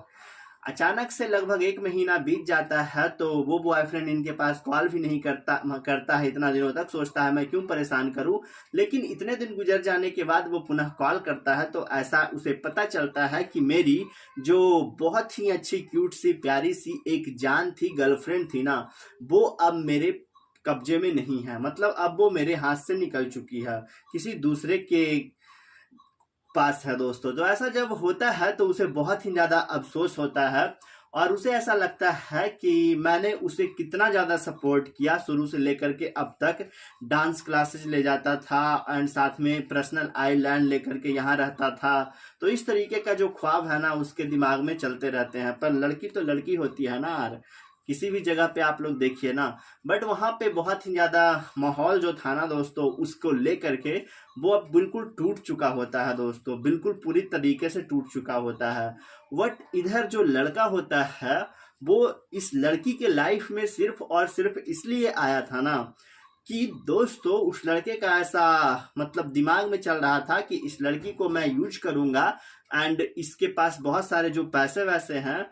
अचानक से लगभग 1 महीना बीत जाता है तो वो बॉयफ्रेंड इनके पास कॉल भी नहीं करता है इतना दिनों तक। सोचता है मैं क्यों परेशान करूं, लेकिन इतने दिन गुजर जाने के बाद वो पुनः कॉल करता है, तो ऐसा उसे पता चलता है कि मेरी जो बहुत ही अच्छी क्यूट सी प्यारी सी एक जान थी, गर्लफ्रेंड थी ना, वो अब मेरे कब्जे में नहीं है। मतलब अब वो मेरे हाथ से निकल चुकी है, किसी दूसरे के पास है दोस्तों। तो ऐसा जब होता है तो उसे बहुत ही ज़्यादा अफसोस होता है और उसे ऐसा लगता है कि मैंने उसे कितना ज़्यादा सपोर्ट किया शुरू से लेकर के अब तक। डांस क्लासेस ले जाता था एंड साथ में पर्सनल आइलैंड लेकर के यहाँ रहता था। तो इस तरीके का जो ख्वाब है ना उसके दिमाग में चलते रहते हैं। पर लड़की तो लड़की होती है ना यार, किसी भी जगह पे आप लोग देखिए ना। बट वहाँ पे बहुत ही ज़्यादा माहौल जो था ना दोस्तों उसको लेकर के वो अब बिल्कुल टूट चुका होता है दोस्तों, बिल्कुल पूरी तरीके से टूट चुका होता है। बट इधर जो लड़का होता है वो इस लड़की के लाइफ में सिर्फ और सिर्फ इसलिए आया था ना कि दोस्तों उस लड़के का ऐसा मतलब दिमाग में चल रहा था कि इस लड़की को मैं यूज करूंगा एंड इसके पास बहुत सारे जो पैसे वैसे हैं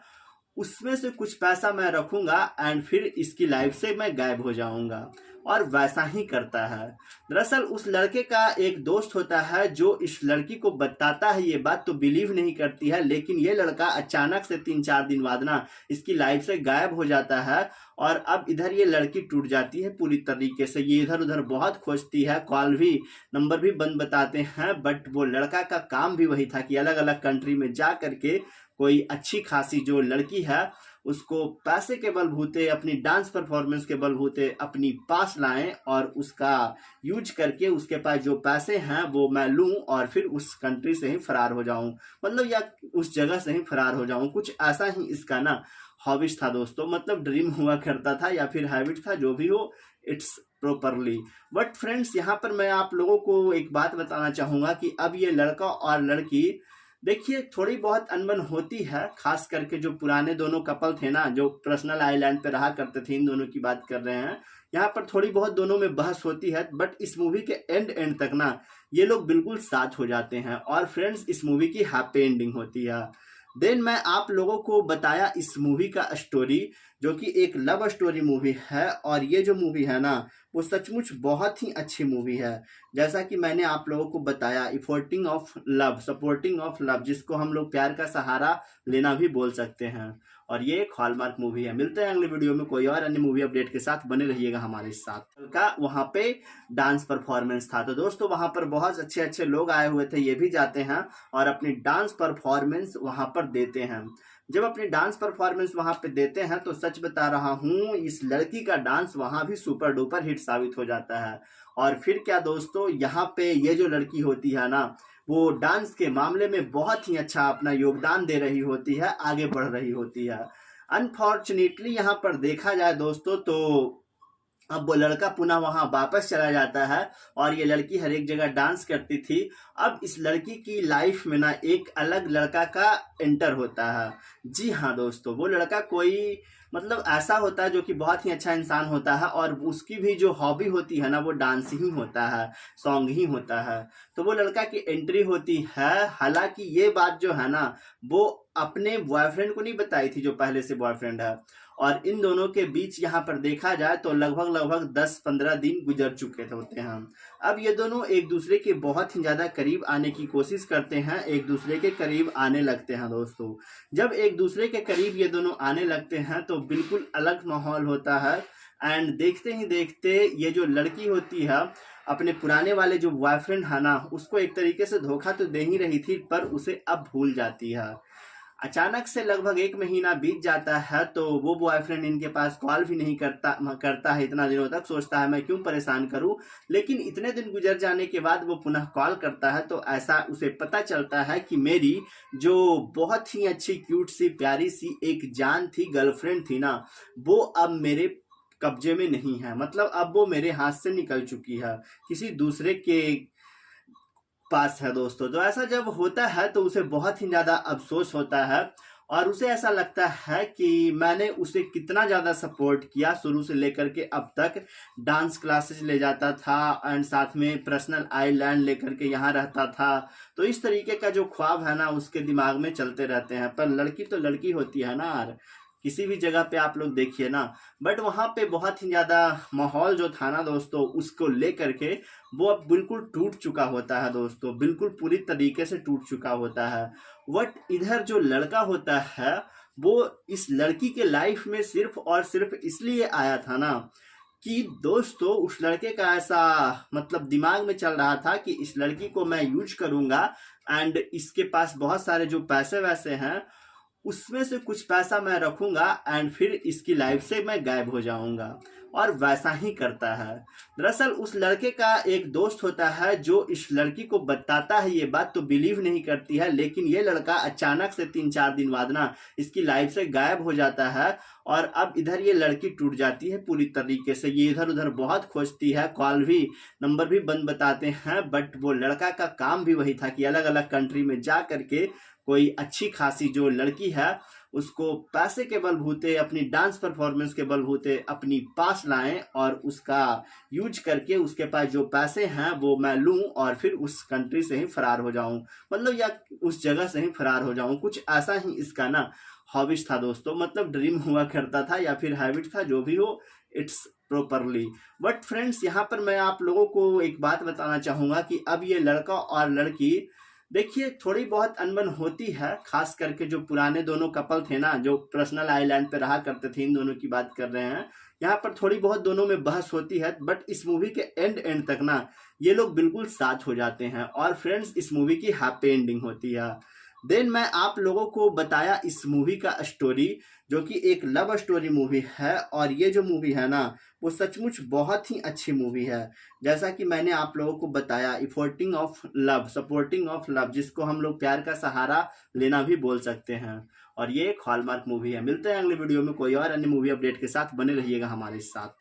उसमें से कुछ पैसा मैं रखूंगा एंड फिर इसकी लाइफ से मैं गायब हो जाऊंगा। और वैसा ही करता है। दरअसल उस लड़के का एक दोस्त होता है जो इस लड़की को बताता है ये बात, तो बिलीव नहीं करती है, लेकिन ये लड़का अचानक से 3-4 दिन बाद ना इसकी लाइफ से गायब हो जाता है। और अब इधर ये लड़की टूट जाती है पूरी तरीके से। ये इधर उधर बहुत खोजती है, कॉल भी नंबर भी बंद बताते हैं। बट वो लड़का का काम भी वही था कि अलग अलग कंट्री में जा करके कोई अच्छी खासी जो लड़की है उसको पैसे के बलबूते, अपनी डांस परफॉर्मेंस के बलबूते अपनी पास लाएं और उसका यूज करके उसके पास जो पैसे हैं वो मैं लूं और फिर उस कंट्री से ही फरार हो जाऊं, मतलब या उस जगह से ही फरार हो जाऊं। कुछ ऐसा ही इसका ना हॉबिस था दोस्तों, मतलब ड्रीम हुआ करता था या फिर हैबिट था, जो भी हो इट्स प्रॉपरली। बट फ्रेंड्स यहाँ पर मैं आप लोगों को एक बात बताना चाहूंगा कि अब ये लड़का और लड़की देखिए थोड़ी बहुत अनबन होती है, खास करके जो पुराने दोनों कपल थे ना जो पर्सनल आइलैंड पे रहा करते थे, इन दोनों की बात कर रहे हैं। यहाँ पर थोड़ी बहुत दोनों में बहस होती है बट इस मूवी के एंड तक ना ये लोग बिल्कुल साथ हो जाते हैं और फ्रेंड्स इस मूवी की हैप्पी एंडिंग होती है। देन मैं आप लोगों को बताया इस मूवी का स्टोरी, जो कि एक लव स्टोरी मूवी है और ये जो मूवी है ना वो सचमुच बहुत ही अच्छी मूवी है। जैसा कि मैंने आप लोगों को बताया, इफोर्टिंग of love, supporting of love, जिसको हम लोग प्यार का सहारा लेना भी बोल सकते हैं। और ये एक हॉलमार्क मूवी है। मिलते हैं अगले वीडियो में कोई और अन्य मूवी अपडेट के साथ, बने रहिएगा हमारे साथ। का वहाँ पे डांस परफॉर्मेंस था तो दोस्तों वहाँ पर बहुत अच्छे अच्छे लोग आए हुए थे, ये भी जाते हैं और अपनी डांस परफॉर्मेंस वहाँ पर देते हैं। जब अपनी डांस परफॉर्मेंस वहां पे देते हैं तो सच बता रहा हूं इस लड़की का डांस वहां भी सुपर डुपर हिट साबित हो जाता है। और फिर क्या दोस्तों, यहाँ पे ये जो लड़की होती है ना वो डांस के मामले में बहुत ही अच्छा अपना योगदान दे रही होती है, आगे बढ़ रही होती है। अनफॉर्चुनेटली यहाँ पर देखा जाए दोस्तों तो अब वो लड़का पुनः वहां वापस चला जाता है और ये लड़की हर एक जगह डांस करती थी। अब इस लड़की की लाइफ में ना एक अलग लड़का का एंटर होता है। जी हाँ दोस्तों, वो लड़का कोई मतलब ऐसा होता है जो कि बहुत ही अच्छा इंसान होता है और उसकी भी जो हॉबी होती है ना वो डांस ही होता है, सॉन्ग ही होता है। तो वो लड़का की एंट्री होती है। हालांकि ये बात जो है ना वो अपने बॉयफ्रेंड को नहीं बताई थी जो पहले से बॉयफ्रेंड है, और इन दोनों के बीच यहाँ पर देखा जाए तो लगभग 10-15 दिन गुजर चुके होते हैं। अब ये दोनों एक दूसरे के बहुत ही ज्यादा करीब आने की कोशिश करते हैं, एक दूसरे के करीब आने लगते हैं दोस्तों। जब एक दूसरे के करीब ये दोनों आने लगते हैं तो बिल्कुल अलग माहौल होता है एंड देखते ही देखते ये जो लड़की होती है अपने पुराने वाले जो बॉयफ्रेंड है ना उसको एक तरीके से धोखा तो दे ही रही थी पर उसे अब भूल जाती है। अचानक से लगभग 1 महीना बीत जाता है तो वो बॉयफ्रेंड इनके पास कॉल भी नहीं करता है इतना दिनों तक। सोचता है मैं क्यों परेशान करूं, लेकिन इतने दिन गुजर जाने के बाद वो पुनः कॉल करता है तो ऐसा उसे पता चलता है कि मेरी जो बहुत ही अच्छी क्यूट सी प्यारी सी एक जान थी, गर्लफ्रेंड थी ना, वो अब मेरे कब्जे में नहीं है, मतलब अब वो मेरे हाथ से निकल चुकी है, किसी दूसरे के पास है दोस्तों। तो ऐसा जब होता है तो उसे बहुत ही ज्यादा अफसोस होता है और उसे ऐसा लगता है कि मैंने उसे कितना ज्यादा सपोर्ट किया शुरू से लेकर के अब तक। डांस क्लासेस ले जाता था एंड साथ में पर्सनल आइलैंड लेकर के यहाँ रहता था। तो इस तरीके का जो ख्वाब है ना उसके दिमाग में चलते रहते हैं। पर लड़की तो लड़की होती है ना यार, किसी भी जगह पे आप लोग देखिए ना। बट वहाँ पे बहुत ही ज्यादा माहौल जो था ना दोस्तों उसको लेकर के वो अब बिल्कुल टूट चुका होता है दोस्तों, बिल्कुल पूरी तरीके से टूट चुका होता है। बट इधर जो लड़का होता है वो इस लड़की के लाइफ में सिर्फ और सिर्फ इसलिए आया था ना कि दोस्तों उस लड़के का ऐसा मतलब दिमाग में चल रहा था कि इस लड़की को मैं यूज करूंगा एंड इसके पास बहुत सारे जो पैसे वैसे हैं उसमें से कुछ पैसा मैं रखूंगा एंड फिर इसकी लाइफ से मैं गायब हो जाऊंगा। और वैसा ही करता है। दरअसल उस लड़के का एक दोस्त होता है जो इस लड़की को बताता है ये बात, तो बिलीव नहीं करती है, लेकिन ये लड़का अचानक से 3-4 दिन बाद ना इसकी लाइफ से गायब हो जाता है। और अब इधर ये लड़की टूट जाती है पूरी तरीके से। ये इधर उधर बहुत खोजती है, कॉल भी, नंबर भी बंद बताते हैं, बट वो लड़का का काम भी वही था कि अलग अलग कंट्री में जा करके कोई अच्छी खासी जो लड़की है उसको पैसे के बलबूते, अपनी डांस परफॉर्मेंस के बलबूते अपनी पास लाएं और उसका यूज करके उसके पास जो पैसे हैं वो मैं लूं और फिर उस कंट्री से ही फरार हो जाऊं, मतलब या उस जगह से ही फरार हो जाऊं। कुछ ऐसा ही इसका ना हॉबिज था दोस्तों, मतलब ड्रीम हुआ करता था या फिर हैबिट था, जो भी हो, इट्स प्रॉपरली। बट फ्रेंड्स यहाँ पर मैं आप लोगों को एक बात बताना चाहूंगा कि अब ये लड़का और लड़की, देखिए थोड़ी बहुत अनबन होती है, खास करके जो पुराने दोनों कपल थे ना जो पर्सनल आइलैंड पे रहा करते थे, इन दोनों की बात कर रहे हैं। यहाँ पर थोड़ी बहुत दोनों में बहस होती है, बट इस मूवी के एंड तक ना ये लोग बिल्कुल साथ हो जाते हैं और फ्रेंड्स इस मूवी की हैप्पी एंडिंग होती है। देन मैं आप लोगों को बताया इस मूवी का स्टोरी, जो कि एक लव स्टोरी मूवी है। और ये जो मूवी है ना वो सचमुच बहुत ही अच्छी मूवी है। जैसा कि मैंने आप लोगों को बताया, इफोर्टिंग of love, supporting of love, जिसको हम लोग प्यार का सहारा लेना भी बोल सकते हैं। और ये एक हॉलमार्क मूवी है। मिलते हैं अगले वीडियो में कोई और अन्य मूवी अपडेट के साथ, बने रहिएगा हमारे साथ।